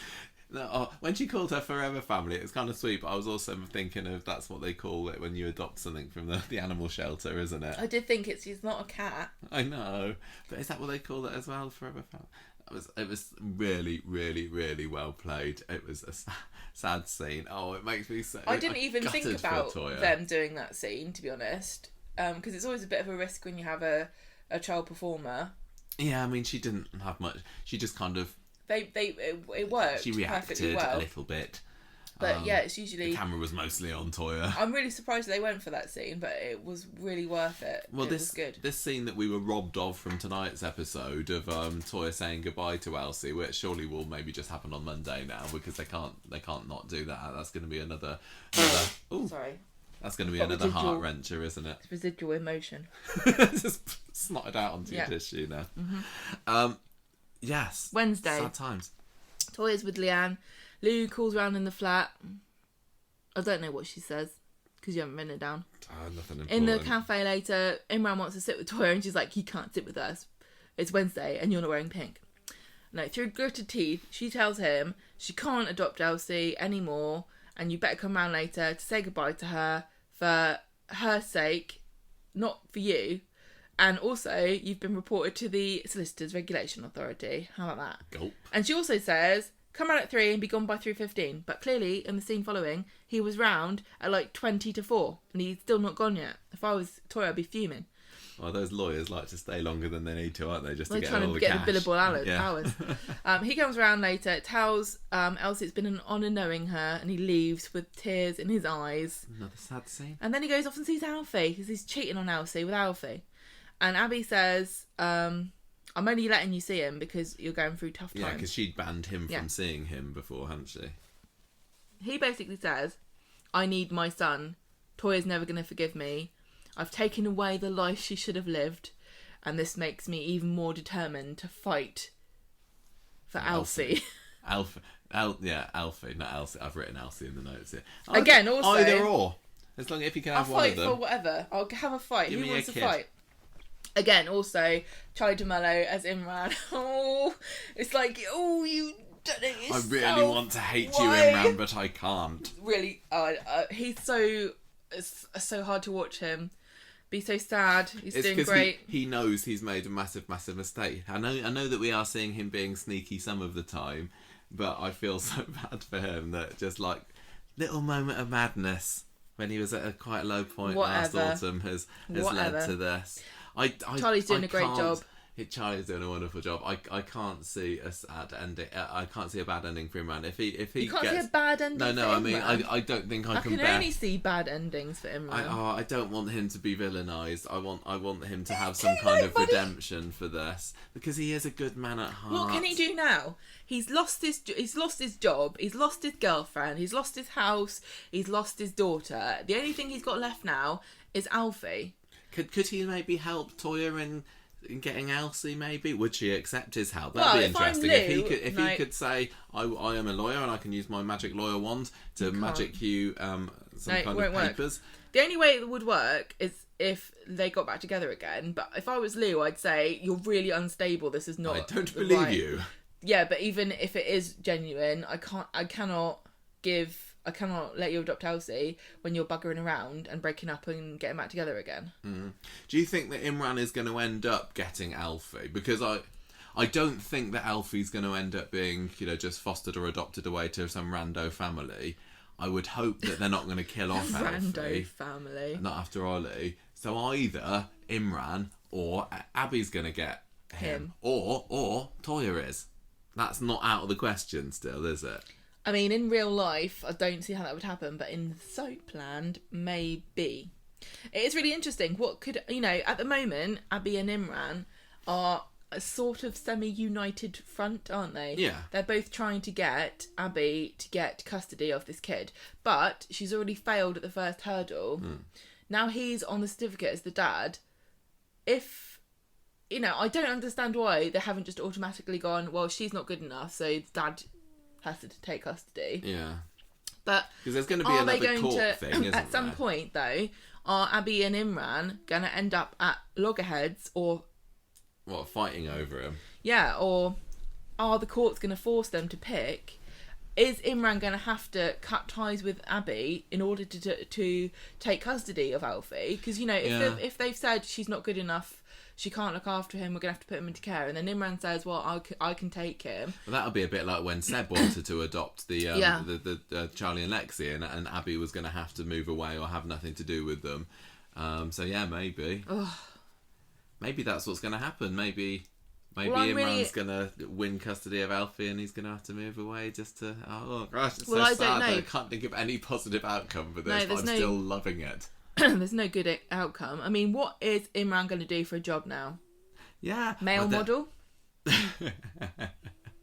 No, when she called her forever family, it's kind of sweet. But I was also thinking of that's what they call it when you adopt something from the animal shelter, isn't it? I did think she's not a cat. I know, but is that what they call it as well? Forever family. It was really, really, really well played. It was a sad scene. Oh, it makes me so... I didn't even think about them doing that scene, to be honest, because it's always a bit of a risk when you have a child performer. Yeah, I mean, she didn't have much. She just kind of... It worked. She reacted well. a little bit. But yeah, it's usually... The camera was mostly on Toyah. I'm really surprised they went for that scene, but it was really worth it. Well, it was good. This scene that we were robbed of from tonight's episode of Toyah saying goodbye to Elsie, which surely will maybe just happen on Monday now because they can't not do that. That's going to be another ooh, sorry. That's going to be another heart wrencher, isn't it? It's residual emotion. Just snotted out onto your tissue now. Mm-hmm. Yes. Wednesday. Sad times. Toyah's with Leanne. Lou calls around in the flat. I don't know what she says because you haven't written it down. Nothing important. In the cafe later, Imran wants to sit with Toyah and she's like, you can't sit with us. It's Wednesday and you're not wearing pink. No, through gritted teeth, she tells him she can't adopt Elsie anymore and you better come round later to say goodbye to her for her sake, not for you. And also, you've been reported to the Solicitors Regulation Authority. How about that? Gulp. And she also says... come out at 3 and be gone by 3:15. But clearly, in the scene following, he was round at like 20 to 4. And he's still not gone yet. If I was Toyah, I'd be fuming. Well, those lawyers like to stay longer than they need to, aren't they? Just to They're get trying all to the get cash. the billable hours. He comes around later, tells Elsie it's been an honour knowing her. And he leaves with tears in his eyes. Another sad scene. And then he goes off and sees Alfie. Because he's cheating on Elsie with Alfie. And Abby says... I'm only letting you see him because you're going through tough times. Yeah, because she'd banned him from seeing him before, hadn't she? He basically says, I need my son. Toyah's never going to forgive me. I've taken away the life she should have lived. And this makes me even more determined to fight for Elsie. Elsie, not Elsie. I've written Elsie in the notes here. Again, also... either or. As long as you can have one of them. I'll fight for whatever. I'll have a fight. Give Who me wants a to kid. fight? Again, also, Charlie D'Amelio as Imran. Oh, it's like, oh, you I really want to hate you, Imran, but I can't. Really, he's so hard to watch him. Be so sad. He's doing great. He knows he's made a massive mistake. I know that we are seeing him being sneaky some of the time, but I feel so bad for him that just like little moment of madness when he was at a quite low point last autumn has led to this. Charlie's doing a great job. Charlie's doing a wonderful job. I can't see a sad ending. I can't see a bad ending for Imran. If he you can't see a bad ending. No. I mean, I don't think I can. I can only see bad endings for Imran. I don't want him to be villainised. I want him to have some kind of redemption for this because he is a good man at heart. What can he do now? He's lost his job. He's lost his girlfriend. He's lost his house. He's lost his daughter. The only thing he's got left now is Alfie. Could he maybe help Toyah in getting Elsie? Maybe would she accept his help? That'd be interesting. If he could say, I am a lawyer and I can use my magic lawyer wand to magic you some kind of papers. Work. The only way it would work is if they got back together again. But if I was Lou, I'd say you're really unstable. This is not. I don't believe you. Yeah, but even if it is genuine, I cannot let you adopt Elsie when you're buggering around and breaking up and getting back together again. Do you think that Imran is going to end up getting Alfie? Because I don't think that Alfie's going to end up being, just fostered or adopted away to some rando family. I would hope that they're not going to kill off Alfie. Rando family. Not after Ollie. So either Imran or Abby's going to get him. Or Toyah is. That's not out of the question still, is it? I mean, in real life, I don't see how that would happen, but in Soapland, maybe. It is really interesting. What could, at the moment, Abby and Imran are a sort of semi-united front, aren't they? Yeah. They're both trying to get Abby to get custody of this kid, but she's already failed at the first hurdle. Now he's on the certificate as the dad. I don't understand why they haven't just automatically gone, well, she's not good enough, so dad has to take custody. Yeah. But because there's going to be another court thing, isn't at some there? point, though, are Abby and Imran going to end up at loggerheads or... What, fighting over him? Yeah, or are the courts going to force them to pick? Is Imran going to have to cut ties with Abby in order to take custody of Alfie? Because, if they've said she's not good enough, she can't look after him, we're going to have to put him into care. And then Imran says, well, I can take him. Well, that'll be a bit like when Seb wanted to adopt the Charlie and Lexi, and Abby was going to have to move away or have nothing to do with them. So, yeah, maybe. Ugh. Maybe that's what's going to happen. Maybe Imran's going to win custody of Alfie and he's going to have to move away just to... Oh, gosh, it's so sad. I can't think of any positive outcome for this, but I'm still loving it. There's no good outcome. I mean, what is Imran going to do for a job now? Yeah. Male model?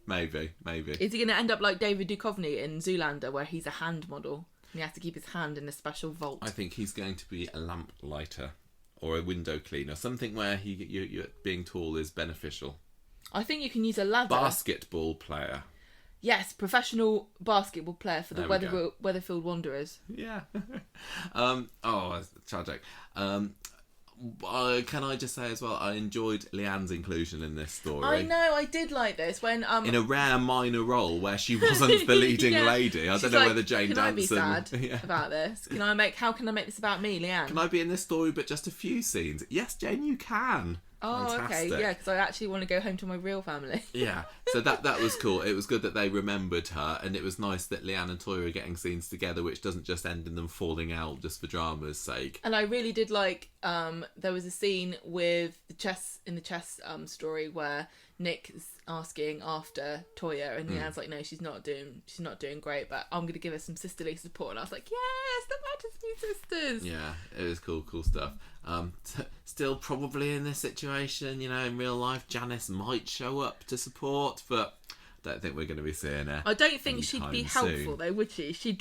Maybe. Is he going to end up like David Duchovny in Zoolander, where he's a hand model? And he has to keep his hand in a special vault. I think he's going to be a lamp lighter or a window cleaner. Something where you being tall is beneficial. I think you can use a ladder. Basketball player. Yes, professional basketball player for the Weatherfield Wanderers. Yeah. It's tragic. Can I just say as well, I enjoyed Leanne's inclusion in this story. I know, I did like this when in a rare minor role where she wasn't the leading lady. I don't know whether Jane Danson. Can I be sad about this? How can I make this about me, Leanne? Can I be in this story but just a few scenes? Yes, Jane, you can. Oh, fantastic. Okay, yeah, because I actually want to go home to my real family. Yeah, so that was cool. It was good that they remembered her, and it was nice that Leanne and Toyah are getting scenes together, which doesn't just end in them falling out just for drama's sake. And I really did like, there was a scene with the chess story where Nick is asking after Toyah, and Leanne's like, no, she's not doing great, but I'm going to give her some sisterly support. And I was like, yes, the Battersby sisters. Yeah, it was cool stuff. Still probably in this situation, in real life, Janice might show up to support, but I don't think we're going to be seeing her. I don't think she'd be helpful though, would she? She'd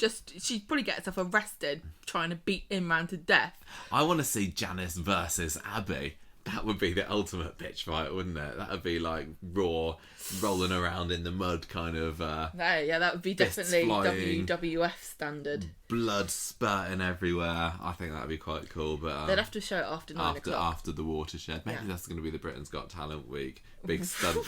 probably get herself arrested trying to beat Imran to death. I want to see Janice versus Abby. That would be the ultimate pitch fight, wouldn't it? That would be like Raw rolling around in the mud kind of... that would be definitely flying, WWF standard. Blood spurting everywhere. I think that would be quite cool. But they'd have to show it after 9 o'clock. After the watershed. Maybe that's going to be the Britain's Got Talent week. Big stunt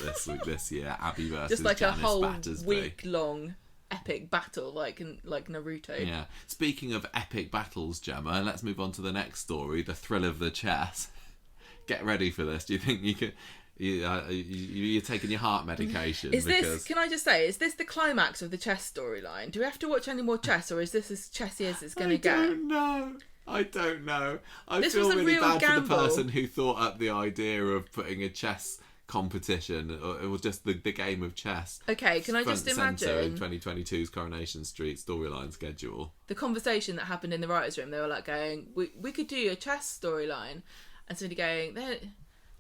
this year. Abby versus just like Janice a whole Battersby. week-long epic battle like Naruto. Yeah. Speaking of epic battles, Gemma, let's move on to the next story, the thrill of the chess. Get ready for this. Do you think you could... You're taking your heart medication. Can I just say, is this the climax of the chess storyline? Do we have to watch any more chess, or is this as chessy as it's going to get? I don't know. I This feel was a really real bad gamble. for the person who thought up the idea of putting a chess competition, or it was just the game of chess. Okay, can I front just and centre in imagine 2022's Coronation Street storyline schedule? the conversation that happened in the writers' room? They were like going, we could do a chess storyline, and somebody going,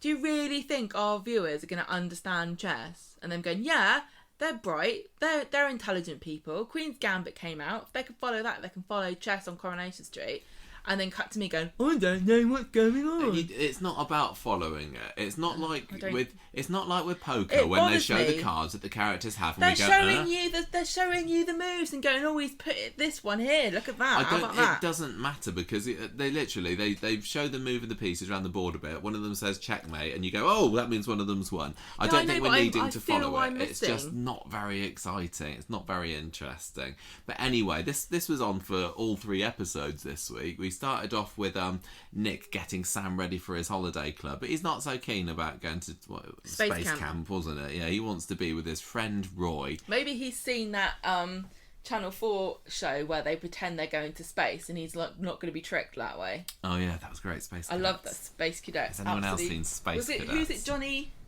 do you really think our viewers are going to understand chess? And them going, yeah, they're bright, they're intelligent people. Queen's Gambit came out. If they can follow that, they can follow chess on Coronation Street. And then cut to me going, I don't know what's going on. It's not about following it. It's not like with poker It when they bothers show me. the cards that the characters have, and They're we go, they're showing you the moves and going, oh, he's put this one here. Look at that. How about It that? doesn't matter because they show them moving the pieces around the board a bit. One of them says checkmate, and you go, oh, that means one of them's won. I don't think we're needing to follow it. It's just not very exciting. It's not very interesting. But anyway, this was on for all 3 episodes this week. We started off with Nick getting Sam ready for his holiday club, but he's not so keen about going to space camp, wasn't it? Yeah, he wants to be with his friend Roy. Maybe he's seen that Channel 4 show where they pretend they're going to space, and he's like not going to be tricked that way. Oh yeah, that was great. Space Cadets. I love that, Space Cadets. Has anyone else seen Space Cadets? Who's it?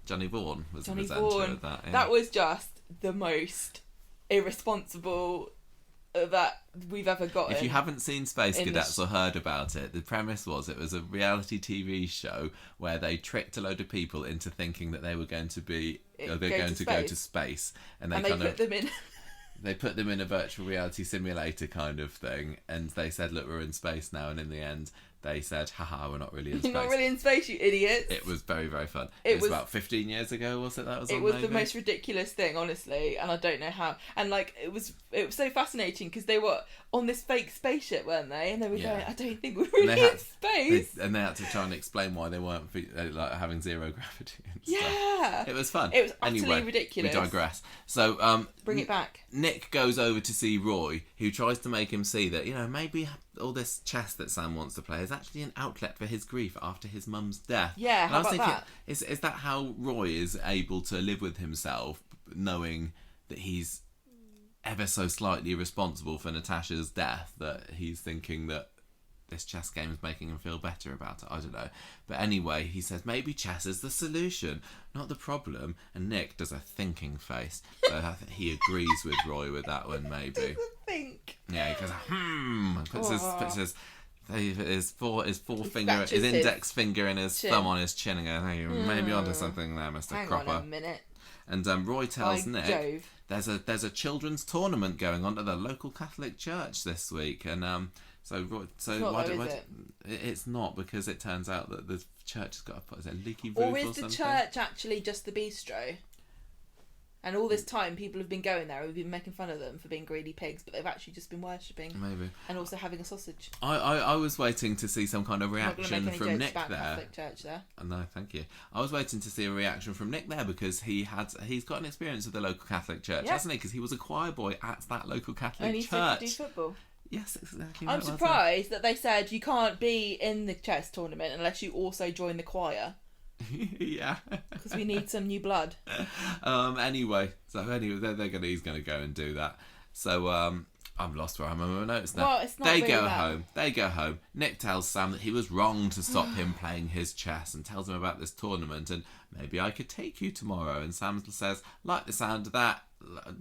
Johnny Vaughan was the presenter of that. Yeah. That was just the most irresponsible that we've ever gotten. If you haven't seen Space Cadets or heard about it, the premise was it was a reality TV show where they tricked a load of people into thinking that they were going to go to space, and they put them in. They put them in a virtual reality simulator kind of thing, and they said, look, we're in space now, and in the end they said, haha, we're not really in space. You're not really in space, you idiots. It was very, very fun. It was about 15 years ago, was it? That was on, it was maybe? The most ridiculous thing, honestly, and I don't know how. And like, it was so fascinating because they were on this fake spaceship, weren't they? And they were going, I don't think we're really in space. And they had to try and explain why they weren't like having zero gravity and stuff. Yeah. It was fun. It was utterly ridiculous. We digress. So bring it back. Nick goes over to see Roy, who tries to make him see that, maybe all this chess that Sam wants to play is actually an outlet for his grief after his mum's death. Yeah, and I was thinking, is that how Roy is able to live with himself, knowing that he's ever so slightly responsible for Natasha's death, that he's thinking that this chess game is making him feel better about it? I don't know. But anyway, he says maybe chess is the solution, not the problem. And Nick does a thinking face. So I think he agrees with Roy with that one, maybe. Think. Yeah, he goes, puts his forefinger, his index finger and his thumb on his chin and goes, hey, maybe onto something there, Mr. Cropper. Hang on a minute. And Roy tells Nick there's a children's tournament going on at the local Catholic church this week, and it's not, because it turns out that the church has got a leaky roof or is something. The church actually just the bistro? And all this time, people have been going there. We've been making fun of them for being greedy pigs, but they've actually just been worshipping. Maybe. And also having a sausage. I was waiting to see some kind of reaction from Nick there. Catholic church there. No, thank you. I was waiting to see a reaction from Nick there because he's got an experience with the local Catholic church, hasn't he? Because he was a choir boy at that local Catholic church. And he do football. Yes, exactly. I'm surprised that they said you can't be in the chess tournament unless you also join the choir. Yeah, because we need some new blood. Anyway, he's gonna go and do that. So I'm lost where I'm on my notes now. Well, it's not they really go that. home. They go home. Nick tells Sam that he was wrong to stop him playing his chess, and tells him about this tournament, and maybe I could take you tomorrow. And Sam says, like the sound of that.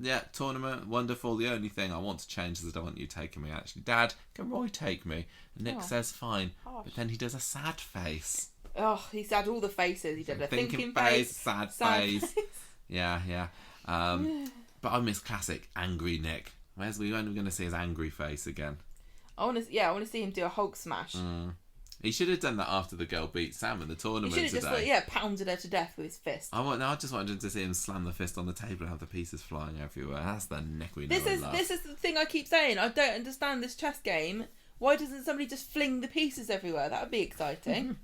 Yeah, tournament, wonderful. The only thing I want to change is I don't want you taking me. Actually, Dad, can Roy take me? And Nick says fine, but then he does a sad face. Oh, he's had all the faces. He did a thinking face, sad face. Yeah. But I miss classic angry Nick. When are we going to see his angry face again? I want to see him do a Hulk smash. He should have done that after the girl beat Sam in the He tournament should have just, today. like, pounded her to death with his fist. I just wanted to see him slam the fist on the table and have the pieces flying everywhere. That's the Nick we know and love. This is the thing I keep saying. I don't understand this chess game. Why doesn't somebody just fling the pieces everywhere? That would be exciting.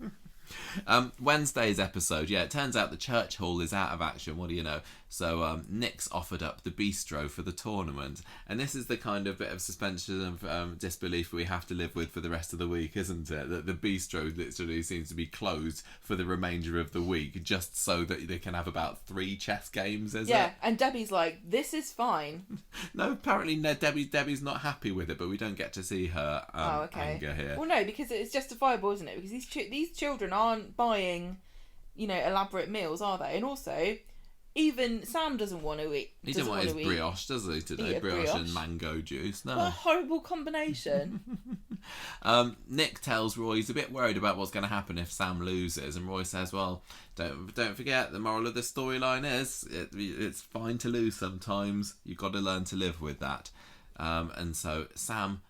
Wednesday's episode, it turns out the church hall is out of action. What do you know? So Nick's offered up the bistro for the tournament, and this is the kind of bit of suspension of disbelief we have to live with for the rest of the week, isn't it? That the bistro literally seems to be closed for the remainder of the week, just so that they can have about 3 chess games, is it? Yeah, and Debbie's like, this is fine. No, apparently Debbie's not happy with it, but we don't get to see her anger here. Well, no, because it's justifiable, isn't it? Because these children aren't buying, elaborate meals, are they? And also, even Sam doesn't want to eat. He didn't want his brioche, does he, today? Brioche and mango juice. No. What a horrible combination. Nick tells Roy he's a bit worried about what's going to happen if Sam loses, and Roy says, well, don't forget, the moral of the storyline is it's fine to lose sometimes. You've got to learn to live with that. And so Sam,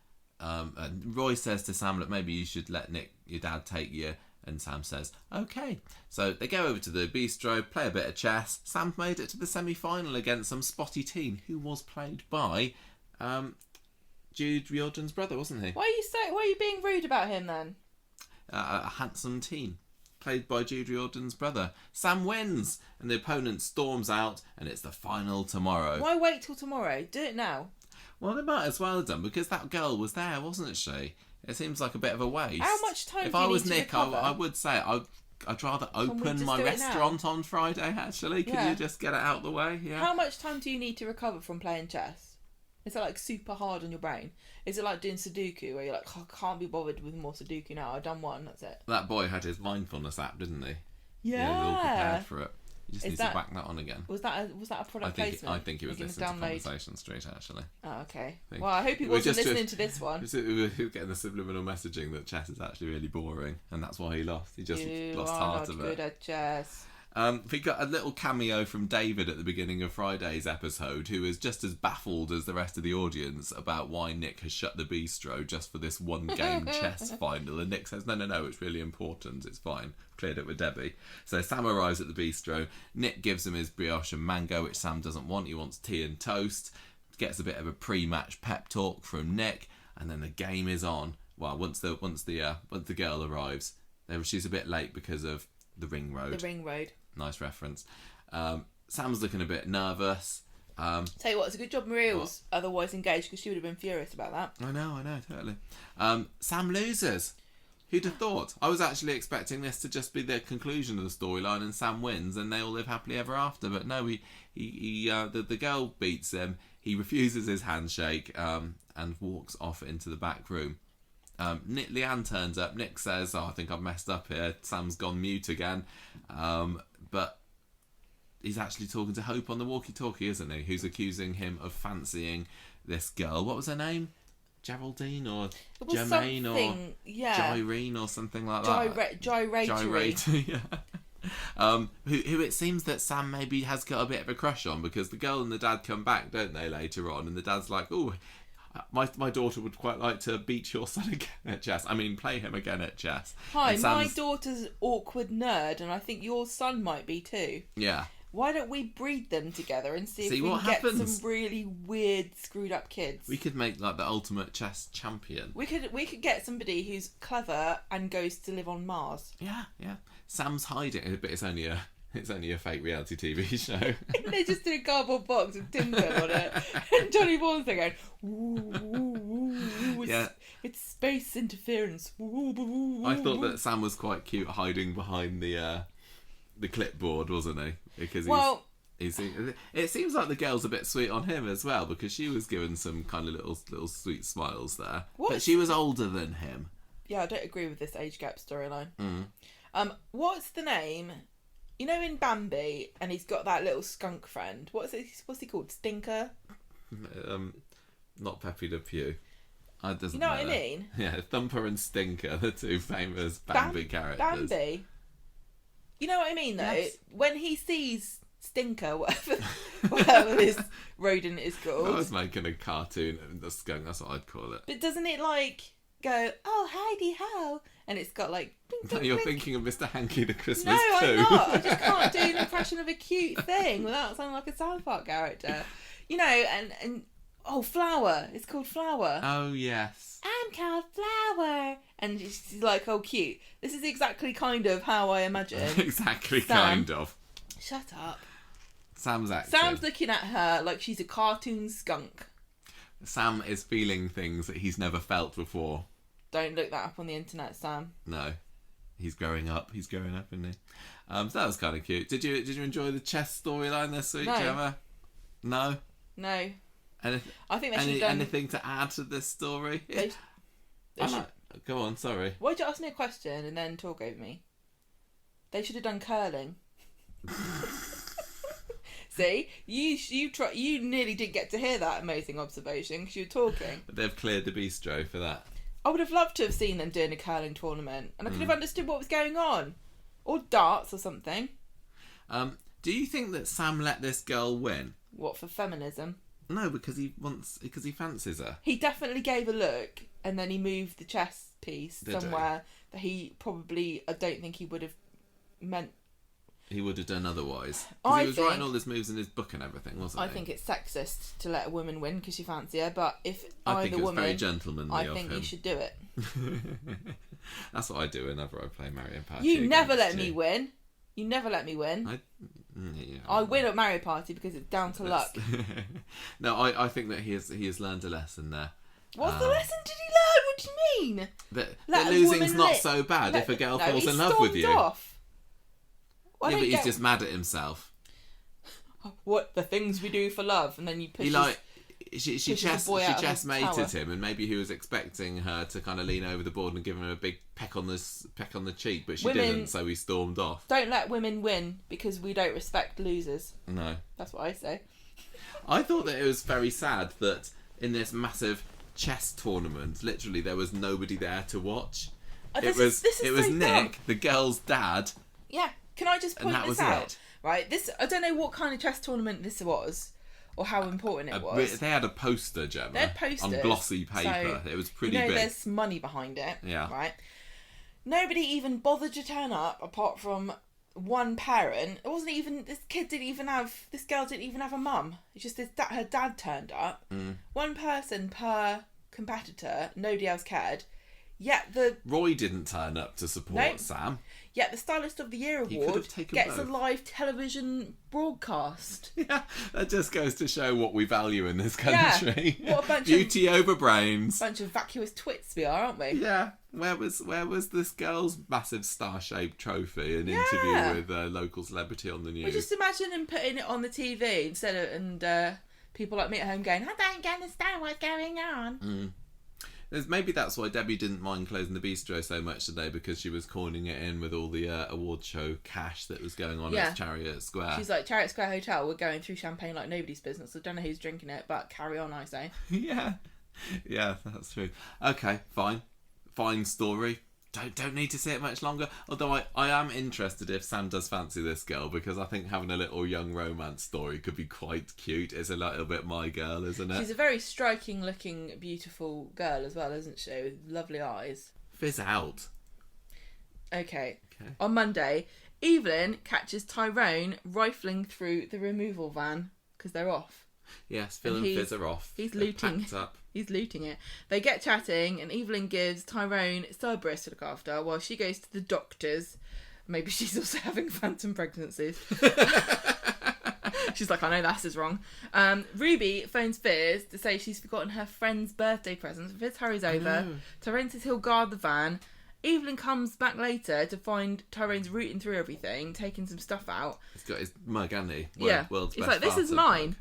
Roy says to Sam, look, maybe you should let Nick, your dad, take you. And Sam says, okay. So they go over to the bistro, play a bit of chess. Sam made it to the semi-final against some spotty teen who was played by Jude Riordan's brother, wasn't he? Why are you being rude about him then? A handsome teen played by Jude Riordan's brother. Sam wins, and the opponent storms out, and it's the final tomorrow. Why wait till tomorrow? Do it now. Well, they might as well have done, because that girl was there, wasn't she? It seems like a bit of a waste. How much time if do you I was need to Nick, recover? I would say I'd rather open my restaurant on Friday, actually. Can you just get it out the way? Yeah. How much time do you need to recover from playing chess? Is it like super hard on your brain? Is it like doing Sudoku, where you're like, oh, I can't be bothered with more Sudoku now. I've done one, that's it. That boy had his mindfulness app, didn't he? Yeah. He was all prepared for it. You just need to whack that on again. Was that a product placement? I think he was listening to Conversation Street, actually. Oh, okay. Well, I hope he wasn't listening to this one. We were getting the subliminal messaging that chess is actually really boring, and that's why he lost. He just lost heart of it. You are not good at chess. We got a little cameo from David at the beginning of Friday's episode, who is just as baffled as the rest of the audience about why Nick has shut the bistro just for this one game chess final. And Nick says, no, it's really important, it's fine. Cleared it with Debbie. So Sam arrives at the bistro. Nick gives him his brioche and mango, which Sam doesn't want. He wants tea and toast. Gets a bit of a pre-match pep talk from Nick, and then the game is on. Well, once the girl arrives, she's a bit late because of the ring road. The ring road. Nice reference. Sam's looking a bit nervous. Tell you what, it's a good job Maria was otherwise engaged, because she would have been furious about that. I know, totally. Sam loses. Who'd have thought? I was actually expecting this to just be the conclusion of the storyline, and Sam wins, and they all live happily ever after. But no, the girl beats him. He refuses his handshake and walks off into the back room. Leanne turns up. Nick says, I think I've messed up here. Sam's gone mute again. But he's actually talking to Hope on the walkie-talkie, isn't he? Who's accusing him of fancying this girl. What was her name? Geraldine or Jermaine or Gyrene or something like that. Gyratory. Yeah. Who it seems that Sam maybe has got a bit of a crush on, because the girl and the dad come back, don't they, later on, and the dad's like, oh, my daughter would quite like to beat your son again at chess. I mean, play him again at chess. Hi, my daughter's awkward nerd, and I think your son might be too. Yeah. Why don't we breed them together and see if we what can happens? Get some really weird, screwed up kids? We could make like the ultimate chess champion. We could get somebody who's clever and goes to live on Mars. Yeah. Sam's hiding, but it's only a fake reality TV show. They just do a cardboard box with Tim Burton on it, and Johnny Vaughan's there going, ooh, it's space interference. I thought that Sam was quite cute hiding behind the clipboard, wasn't he? Because it seems like the girl's a bit sweet on him as well, because she was given some kind of little sweet smiles there. But she was older than him. Yeah, I don't agree with this age gap storyline. What's the name? You know, in Bambi, and he's got that little skunk friend. What's he called? Stinker? Not Pepe Le Pew. You know what I mean? Yeah, Thumper and Stinker, the two famous Bambi characters. Bambi. You know what I mean, though? Yes. When he sees Stinker, whatever this rodent is called. I was making a cartoon of the skunk, that's what I'd call it. But doesn't it, like, go, oh, Heidi ho, and it's got like... Blink, blink, You're blink. thinking of Mr. Hanky the Christmas No, too. I'm not. I just can't do an impression of a cute thing without sounding like a South Park character. You know, and oh, Flower. It's called Flower. Oh, yes. I'm called Flower. And she's like, oh, cute. This is exactly kind of how I imagine. Exactly, Sam. kind of. Shut up. Sam's acting. Sam's looking at her like she's a cartoon skunk. Sam is feeling things that he's never felt before. Don't look that up on the internet, Sam. No. He's growing up, isn't he? So that was kind of cute. Did you enjoy the chess storyline this week, No. Gemma? No? No. Anything, I think they should have done... anything to add to this story? They should... Go on, sorry. Why'd you ask me a question and then talk over me? They should have done curling. See, you nearly didn't get to hear that amazing observation because you were talking. But they've cleared the bistro for that. I would have loved to have seen them doing a curling tournament, and I could have understood what was going on, or darts or something. Do you think that Sam let this girl win? What, for feminism? No, because he fancies her. He definitely gave a look, and then he moved the chess piece Did somewhere that he probably, I don't think he would have meant. He would have done otherwise. I Because he was think- writing all his moves in his book and everything, wasn't he? I think it's sexist to let a woman win because you fancy her, but if I I'm think the it was woman, very gentlemanly I of think him. you should do it. That's what I do whenever I play Mario Party. You never against let me you. win. You never let me win. Yeah, I win at Mario Party because it's down to luck. No, I think that he has learned a lesson there. What's the lesson did he learn? What do you mean? That Let a losing's woman not lit- so bad if a girl falls he in love with stormed you. Off. I Yeah, don't but he's get just mad at himself. what the things we do for love, and then you push. She pushes the boy out of his mated tower. him, and maybe he was expecting her to kind of lean over the board and give him a big peck on the cheek, but she Women- didn't, so he stormed off. Don't let women win because we don't respect losers. No, That's what I say. I thought that it was very sad that in this massive chess tournament, literally there was nobody there to watch. This is it was so Nick, dumb. the girl's dad, Yeah, can I just and point that this was out? it. Right, this I don't know what kind of chess tournament this was, or how important it was. They had a poster, Gemma, They had posters, on glossy paper. so it was pretty you know, big. there's money behind it. Yeah. Right. Nobody even bothered to turn up apart from one parent. It wasn't even this girl didn't even have a mum. It's just her dad turned up. One person per competitor. Nobody else cared. Yet Roy didn't turn up to support No. Sam. Yet the Stylist of the Year He could award have taken gets both. a live television broadcast. Yeah, that just goes to show what we value in this country. Yeah. What a bunch Beauty over brains. Bunch of vacuous twits we are, aren't we? Yeah. Where was this girl's massive star-shaped trophy and Yeah. interview with a local celebrity on the news? Well, just imagine him putting it on the TV instead of people like me at home going, I don't understand what's going on. Maybe that's why Debbie didn't mind closing the bistro so much today, because she was corning it in with all the award show cash that was going on Yeah. at Chariot Square. She's like, Chariot Square Hotel, we're going through champagne like nobody's business. I don't know who's drinking it, but carry on, I say. Yeah, that's true. Okay, fine story. Don't need to see it much longer. Although I am interested if Sam does fancy this girl, because I think having a little young romance story could be quite cute. It's a little bit my girl, isn't it? She's a very striking looking, beautiful girl as well, isn't she? With lovely eyes. Fizz out. Okay. On Monday, Evelyn catches Tyrone rifling through the removal van because they're off. Yes, Phil and Fizz are off. He's They're looting. packed up. He's looting it. They get chatting, and Evelyn gives Tyrone Cerberus to look after while she goes to the doctors. Maybe she's also having phantom pregnancies. She's like, I know this is wrong. Ruby phones Fizz to say she's forgotten her friend's birthday present. Fizz hurries over. Tyrone says he'll guard the van. Evelyn comes back later to find Tyrone's rooting through everything, taking some stuff out. He's got his mug, hasn't he? World's He's best like, this is farter mine. mug.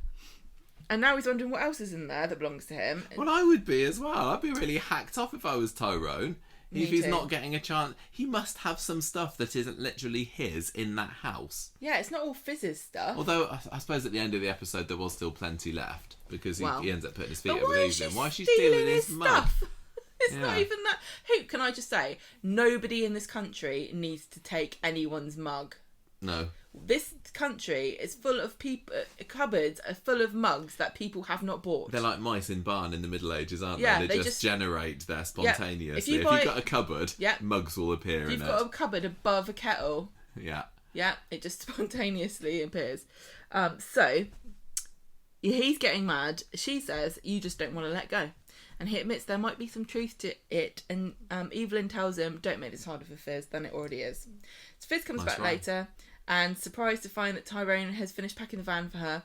And now he's wondering what else is in there that belongs to him. Well, I would be as well. I'd be really hacked off if I was Tyrone. If he's too. not getting a chance, he must have some stuff that isn't literally his in that house. Yeah, it's not all Fizz's stuff. Although I suppose at the end of the episode there was still plenty left, because he ends up putting his feet But up with why is she Evelyn. Why is she stealing his mug? stuff? It's not Yeah. even that. Who can I just say? Nobody in this country needs to take anyone's mug. No. This country is full of people. Cupboards are full of mugs that people have not bought. They're like mice in barn in the Middle Ages, aren't Yeah, they? they They just generate there spontaneously. Yeah. If you've got a cupboard, Yeah. mugs will appear in it. If you've got a cupboard above a kettle, Yeah. yeah, it just spontaneously appears. So he's getting mad. She says, "You just don't want to let go." And he admits there might be some truth to it. And Evelyn tells him, "Don't make this harder for Fizz than it already is." So Fizz comes back later and surprised to find that Tyrone has finished packing the van for her.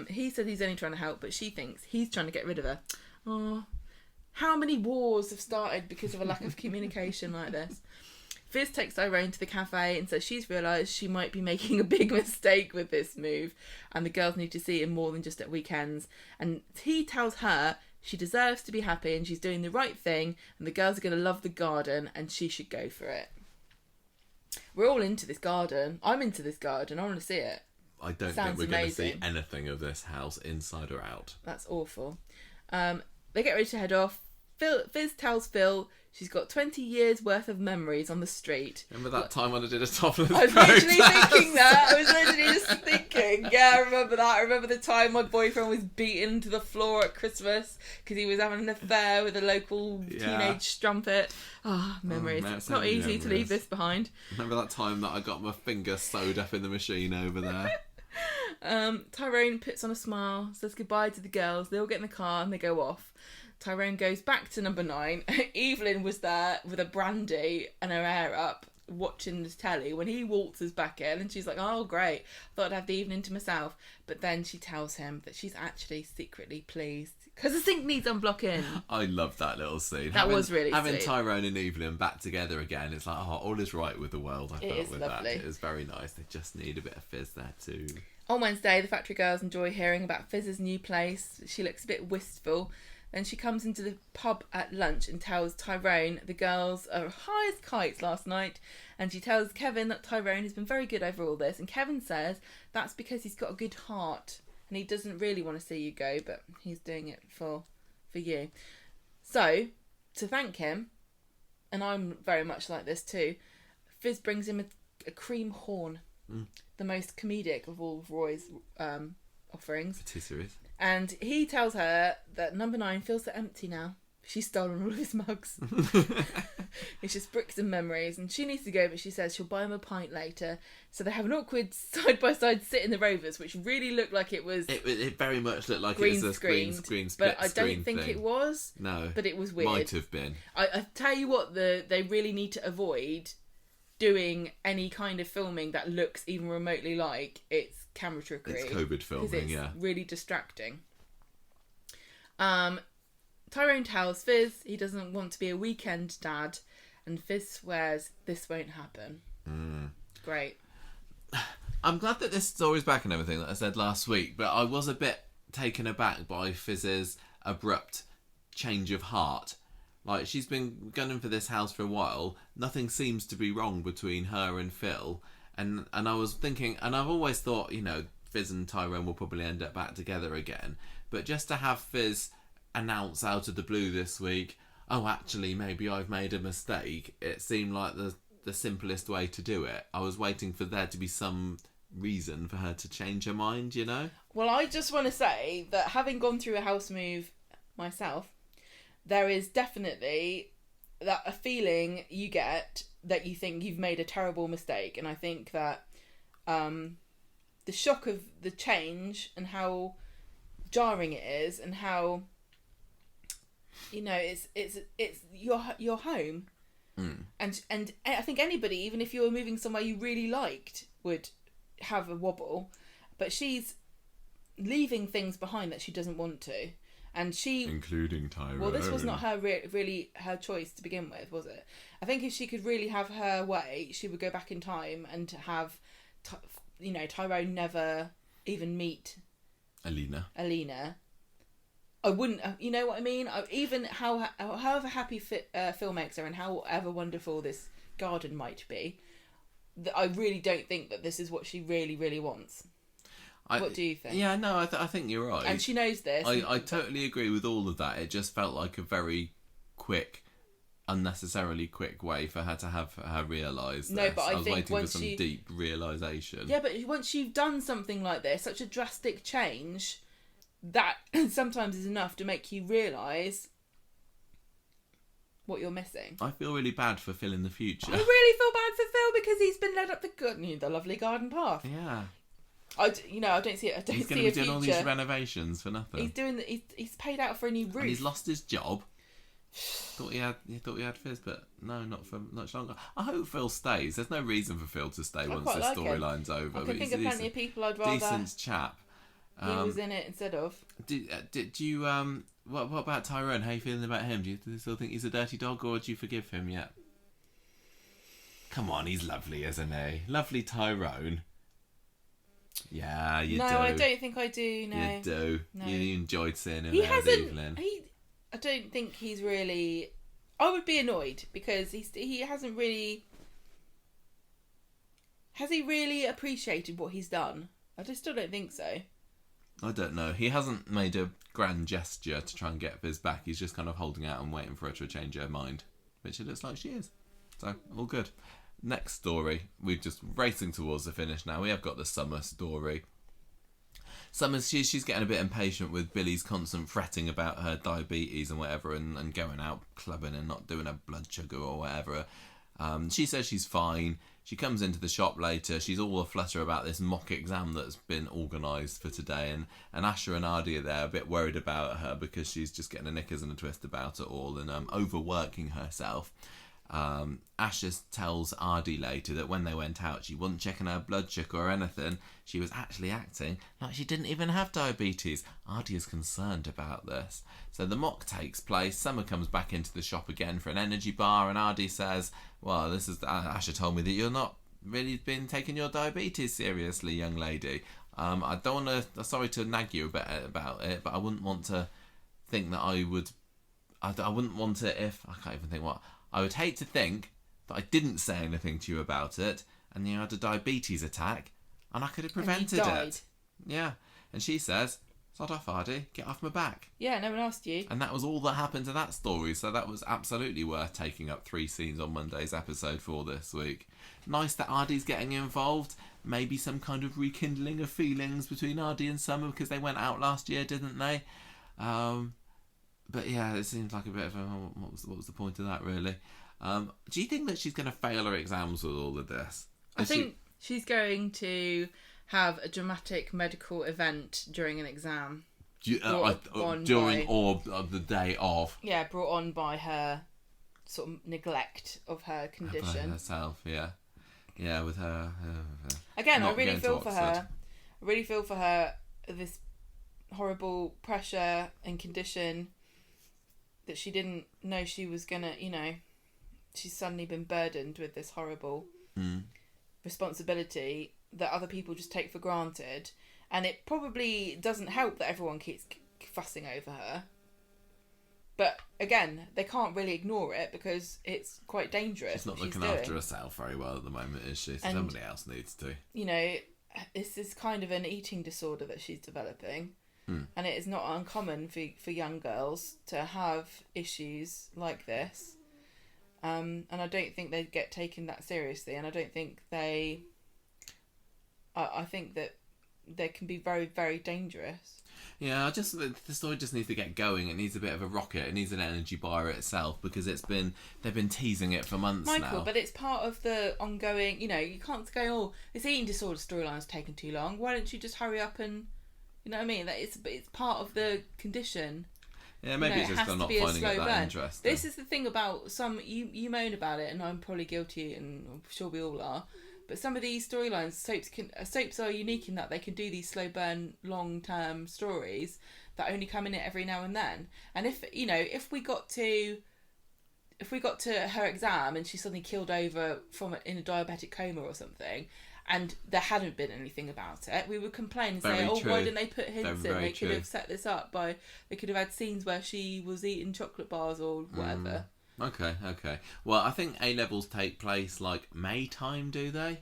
He said he's only trying to help, but she thinks he's trying to get rid of her. Oh, how many wars have started because of a lack of communication like this? Fizz takes Tyrone to the cafe and says she's realised she might be making a big mistake with this move and the girls need to see him more than just at weekends. And he tells her she deserves to be happy and she's doing the right thing and the girls are going to love the garden and she should go for it. We're all into this garden. I'm into this garden. I want to see it. I don't think we're going to see anything of this house inside or out. That's awful. They get ready to head off. Fizz tells Phil she's got 20 years worth of memories on the street. Remember that time when I did a topless I was protest? literally thinking that. I was literally just thinking. Yeah, I remember that. I remember the time my boyfriend was beaten to the floor at Christmas because he was having an affair with a local teenage strumpet. Ah, memories. It's not easy to leave this behind. Remember that time that I got my finger sewed up in the machine over there? Tyrone puts on a smile, says goodbye to the girls. They all get in the car and they go off. Tyrone goes back to number 9. Evelyn was there with a brandy and her hair up watching the telly when he waltzes back in and she's like, oh great, thought I'd have the evening to myself. But then she tells him that she's actually secretly pleased because the sink needs unblocking. I love that little scene. That was really having sweet. Tyrone and Evelyn back together again. It's like, oh, all is right with the world. I felt with lovely. that. It was very nice. They just need a bit of Fizz there too. On Wednesday, the factory girls enjoy hearing about Fizz's new place. She looks a bit wistful. Then she comes into the pub at lunch and tells Tyrone the girls are high as kites last night. And she tells Kevin that Tyrone has been very good over all this. And Kevin says that's because he's got a good heart. And he doesn't really want to see you go, but he's doing it for you. So, to thank him, and I'm very much like this too, Fizz brings him a cream horn. The most comedic of all of Roy's offerings. Patisseries. And he tells her that number 9 feels so empty now. She's stolen all of his mugs. It's just bricks and memories. And she needs to go, but she says she'll buy him a pint later. So they have an awkward side-by-side sit in the Rovers, which really looked like it was... It very much looked like green it was a green screen, split but I don't think thing. it was. No. But it was weird. Might have been. I tell you what, they really need to avoid doing any kind of filming that looks even remotely like it's camera trickery. It's COVID filming, it's really distracting. Tyrone tells Fizz he doesn't want to be a weekend dad, and Fizz swears this won't happen. Great. I'm glad that this story's back and everything that I said last week, but I was a bit taken aback by Fizz's abrupt change of heart. Like, she's been gunning for this house for a while. Nothing seems to be wrong between her and Phil. And I was thinking, and I've always thought, you know, Fizz and Tyrone will probably end up back together again. But just to have Fizz announce out of the blue this week, oh, actually, maybe I've made a mistake, it seemed like the simplest way to do it. I was waiting for there to be some reason for her to change her mind, you know? Well, I just want to say that having gone through a house move myself, there is definitely that a feeling you get that you think you've made a terrible mistake. And I think that the shock of the change and how jarring it is and how, you know, it's your home. And I think anybody, even if you were moving somewhere you really liked, would have a wobble. But she's leaving things behind that she doesn't want to. And she... Including Tyrone. Well, this was not her really her choice to begin with, was it? I think if she could really have her way, she would go back in time and have, Tyrone never even meet... Alina. I wouldn't... You know what I mean? Even however happy Phil makes her and however wonderful this garden might be, I really don't think that this is what she really, really wants. What do you think? Yeah, no, I think you're right. And she knows this. I totally agree with all of that. It just felt like a very quick unnecessarily quick way for her to have her realise this. No, but I was think waiting for once some deep realisation. Yeah, but once you've done something like this, such a drastic change, that sometimes is enough to make you realise what you're missing. I feel really bad for Phil in the future. I really feel bad for Phil because he's been led up the lovely garden path. Yeah. I don't see it. I don't He's see going to a be future. doing all these renovations for nothing. He's doing. He's paid out for a new roof. And he's lost his job. Thought he had Fizz, but no, not for much longer. I hope Phil stays. There's no reason for Phil to stay once this storyline's over. I can think of plenty of people I'd rather. Decent chap. He was in it instead of. Did you what about Tyrone? How are you feeling about him? Do you still think he's a dirty dog, or do you forgive him yet? Come on, he's lovely, isn't he? Lovely Tyrone. Yeah, you do. No, I don't think I do. No, you do. No. You enjoyed seeing him He there, hasn't. Evelyn. I don't think he's really. I would be annoyed because he hasn't really. Has he really appreciated what he's done? I just still don't think so. I don't know. He hasn't made a grand gesture to try and get Fizz back. He's just kind of holding out and waiting for her to change her mind, which it looks like she is. So, all good. Next story. We're just racing towards the finish now. We have got the Summer story. Summer, she's getting a bit impatient with Billy's constant fretting about her diabetes and whatever, and going out clubbing and not doing her blood sugar or whatever. She says she's fine. She comes into the shop later. She's all aflutter about this mock exam that's been organised for today. And Asher and Ardy are there, a bit worried about her because she's just getting a knickers and a twist about it all and overworking herself. Asher tells Ardy later that when they went out, she wasn't checking her blood sugar or anything. She was actually acting like she didn't even have diabetes. Ardy is concerned about this. So the mock takes place. Summer comes back into the shop again for an energy bar, and Ardy says, well, this is Asher told me that you're not really been taking your diabetes seriously, young lady. I don't want to, sorry to nag you a bit about it, but I wouldn't want to think that I wouldn't want to, if, I can't even think what, I would hate to think that I didn't say anything to you about it and you had a diabetes attack and I could have prevented it. Yeah. And she says, sod off, Ardy, get off my back. Yeah, no one asked you. And that was all that happened to that story, so that was absolutely worth taking up 3 scenes on Monday's episode for this week. Nice that Ardy's getting involved. Maybe some kind of rekindling of feelings between Ardy and Summer because they went out last year, didn't they? But yeah, it seems like a bit of a... What was the point of that, really? Do you think that she's going to fail her exams with all of this? I think she's going to have a dramatic medical event during an exam. During or the day of? Yeah, brought on by her sort of neglect of her condition. By herself, yeah. Yeah, with her... Again, I really feel for her. I really feel for her, this horrible pressure and condition that she didn't know she was gonna, she's suddenly been burdened with this horrible responsibility that other people just take for granted. And it probably doesn't help that everyone keeps fussing over her. But again, they can't really ignore it because it's quite dangerous. She's not looking after herself very well at the moment, is she? So somebody else needs to. This is kind of an eating disorder that she's developing. And it is not uncommon for young girls to have issues like this. And I don't think they get taken that seriously. And I don't think I think that they can be very, very dangerous. Yeah, the story just needs to get going. It needs a bit of a rocket. It needs an energy bar itself because they've been teasing it for months now. Michael, but it's part of the ongoing, you can't go, this eating disorder storyline's taken too long. Why don't you just hurry up and... You know what I mean? That it's part of the condition. Yeah, maybe it's just not finding it that interesting. This is the thing about some... You moan about it, and I'm probably guilty, and I'm sure we all are. But some of these storylines, soaps are unique in that they can do these slow burn, long-term stories that only come in it every now and then. And if we got to her exam and she suddenly killed over in a diabetic coma or something, and there hadn't been anything about it, we would complain and say, why didn't they put hints in? They could have set this up they could have had scenes where she was eating chocolate bars or whatever. Okay. Well, I think A-levels take place like May time, do they?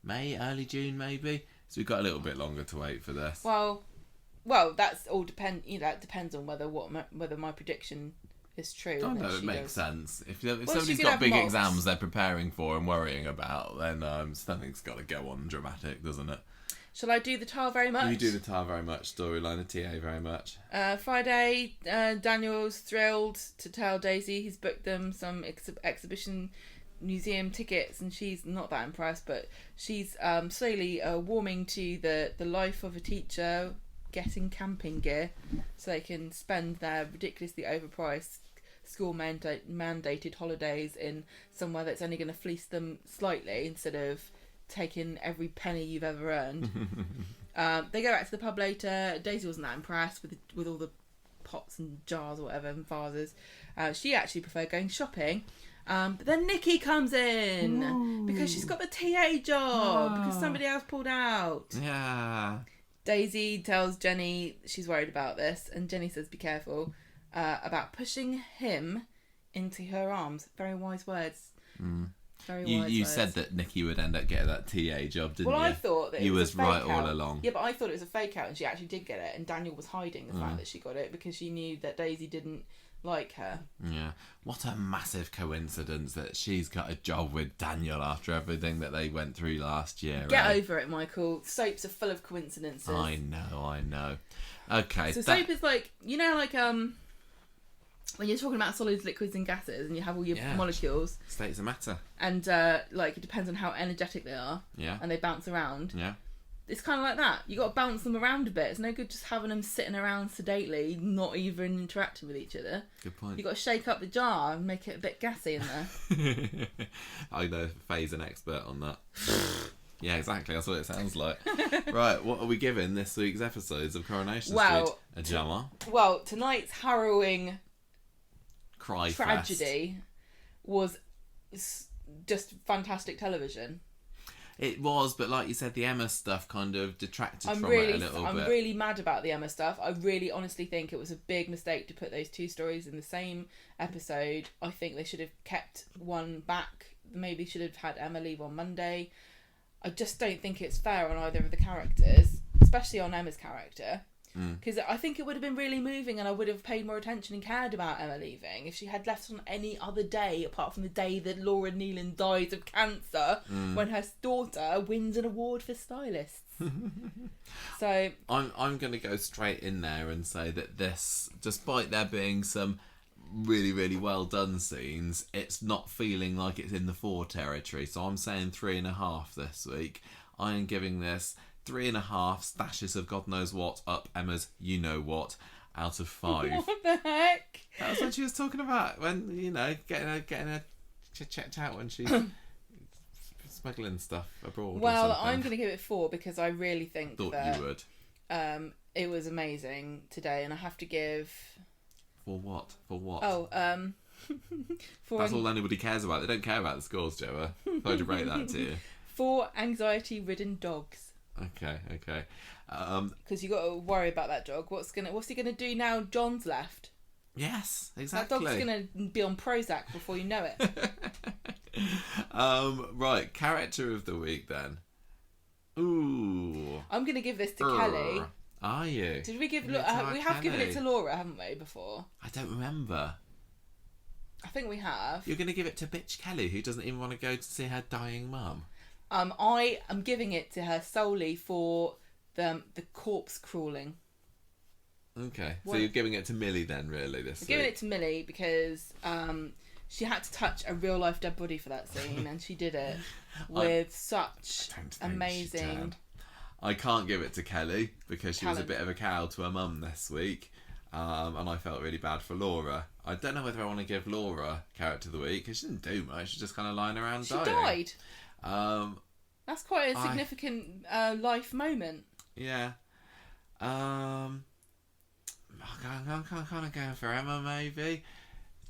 May, early June maybe? So we've got a little bit longer to wait for this. Well, that's all that depends on whether my prediction it's true. I and know, then it she makes goes, sense. If she somebody's could got have big mocks. exams they're preparing for and worrying about, then something's got to go on dramatic, doesn't it? Shall I do the Toyah very much? You do the Toyah very much storyline, the TA very much. Friday, Daniel's thrilled to tell Daisy he's booked them some exhibition museum tickets, and she's not that impressed, but she's slowly warming to the life of a teacher, getting camping gear so they can spend their ridiculously overpriced school mandated holidays in somewhere that's only going to fleece them slightly instead of taking every penny you've ever earned. They go back to the pub later. Daisy wasn't that impressed with all the pots and jars or whatever and vases. She actually preferred going shopping. But then Nikki comes in. Ooh. Because she's got the TA job because somebody else pulled out. Yeah. Daisy tells Jenny she's worried about this, and Jenny says be careful about pushing him into her arms. Very wise words. Very wise You words. said that Nikki would end up getting that TA job, didn't you? Well, I thought that it was a fake right out. all along. Yeah, but I thought it was a fake out, and she actually did get it. And Daniel was hiding the fact that she got it because she knew that Daisy didn't like her. Yeah. What a massive coincidence that she's got a job with Daniel after everything that they went through last year. Get over it, Michael. Soaps are full of coincidences. I know. Okay. So soap is like, you know, like when you're talking about solids, liquids, and gases, and you have all your molecules, states of matter, and like it depends on how energetic they are, and they bounce around. Yeah. It's kind of like that. You got to bounce them around a bit. It's no good just having them sitting around sedately, not even interacting with each other. Good point. You got to shake up the jar and make it a bit gassy in there. I know Faye's an expert on that. Yeah, exactly. That's what it sounds like. Right, what are we giving this week's episodes of Coronation Street? A drama. Well, tonight's harrowing tragedy was just fantastic television. It was, but like you said, the Emma stuff kind of detracted from it a little bit. I'm really mad about the Emma stuff. I really honestly think it was a big mistake to put those two stories in the same episode. I think they should have kept one back. Maybe should have had Emma leave on Monday. I just don't think it's fair on either of the characters, especially on Emma's character. Because I think it would have been really moving and I would have paid more attention and cared about Emma leaving if she had left on any other day apart from the day that Laura Nealon dies of cancer when her daughter wins an award for stylists. So I'm going to go straight in there and say that this, despite there being some really, really well done scenes, it's not feeling like it's in the 4 territory. So I'm saying 3.5 this week. I am giving this 3.5 stashes of God knows what up Emma's you know what out of 5. What the heck? That was what she was talking about when, you know, getting her checked out when she's smuggling stuff abroad. Well, I'm going to give it 4 because I really think Thought that you would. It was amazing today, and I have to give. For what? Oh, That's all anybody cares about. They don't care about the scores, Joa. Sorry to break that to you. 4 anxiety-ridden dogs. Okay. Because you got to worry about that dog. What's he gonna do now? John's left. Yes, exactly. That dog's gonna be on Prozac before you know it. Right, character of the week then. Ooh. I'm gonna give this to Kelly. Are you? Did we give? We have given it to Laura, haven't we? Before. I don't remember. I think we have. You're gonna give it to bitch Kelly, who doesn't even want to go to see her dying mum. I am giving it to her solely for the corpse crawling. Okay, so you're giving it to Millie then, really, this week? I'm giving it to Millie because she had to touch a real life dead body for that scene, and she did it with such amazing. I can't give it to Kelly because she was a bit of a cow to her mum this week, and I felt really bad for Laura. I don't know whether I want to give Laura character of the week because she didn't do much. She's just kind of lying around dying. She died. That's quite a significant life moment. Yeah. I'm kind of going for Emma, maybe.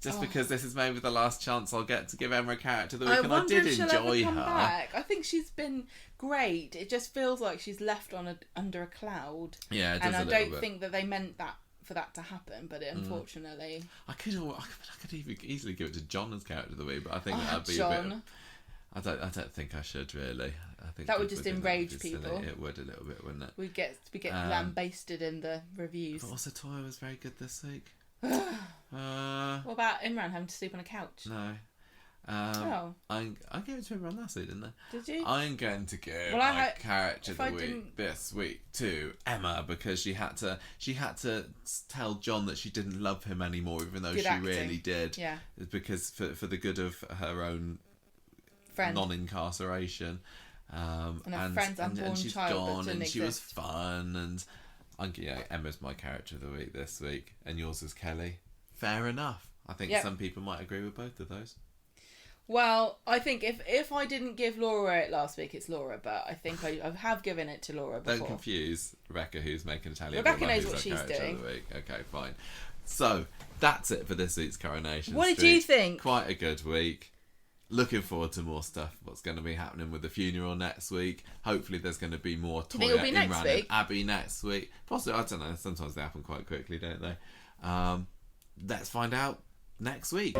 Just because this is maybe the last chance I'll get to give Emma a character of the week, and I did enjoy her. Back. I think she's been great. It just feels like she's left under a cloud. Yeah, it does and I don't think that they meant that for that to happen, but unfortunately, I could easily give it to John as character of the week, but I think that'd be John. A bit. I don't think I should really. I think that would just enrage people. Silly. It would a little bit, wouldn't it? We get lambasted in the reviews. But also, Toyah was very good this week. What about Imran having to sleep on a couch? No. I gave it to Imran last week, didn't I? Did you? I'm going to give my character of the week this week to Emma, because she had to tell John that she didn't love him anymore, even though she really did. Yeah. Because for the good of her own non-incarceration. And her friend's unborn she's child gone, and exist. she was fun, and Emma's my character of the week this week, and yours is Kelly. Fair enough. I think some people might agree with both of those. Well, I think if I didn't give Laura it last week, it's Laura, but I think I have given it to Laura before. Don't confuse Rebecca, who's making a tally. Rebecca knows what she's doing. Okay, fine. So, that's it for this week's Coronation What Street. did you think? Quite a good week. Looking forward to more stuff. What's going to be happening with the funeral next week. Hopefully there's going to be more Toyah, Imran and Abby next week. Possibly, I don't know. Sometimes they happen quite quickly, don't they? Let's find out next week.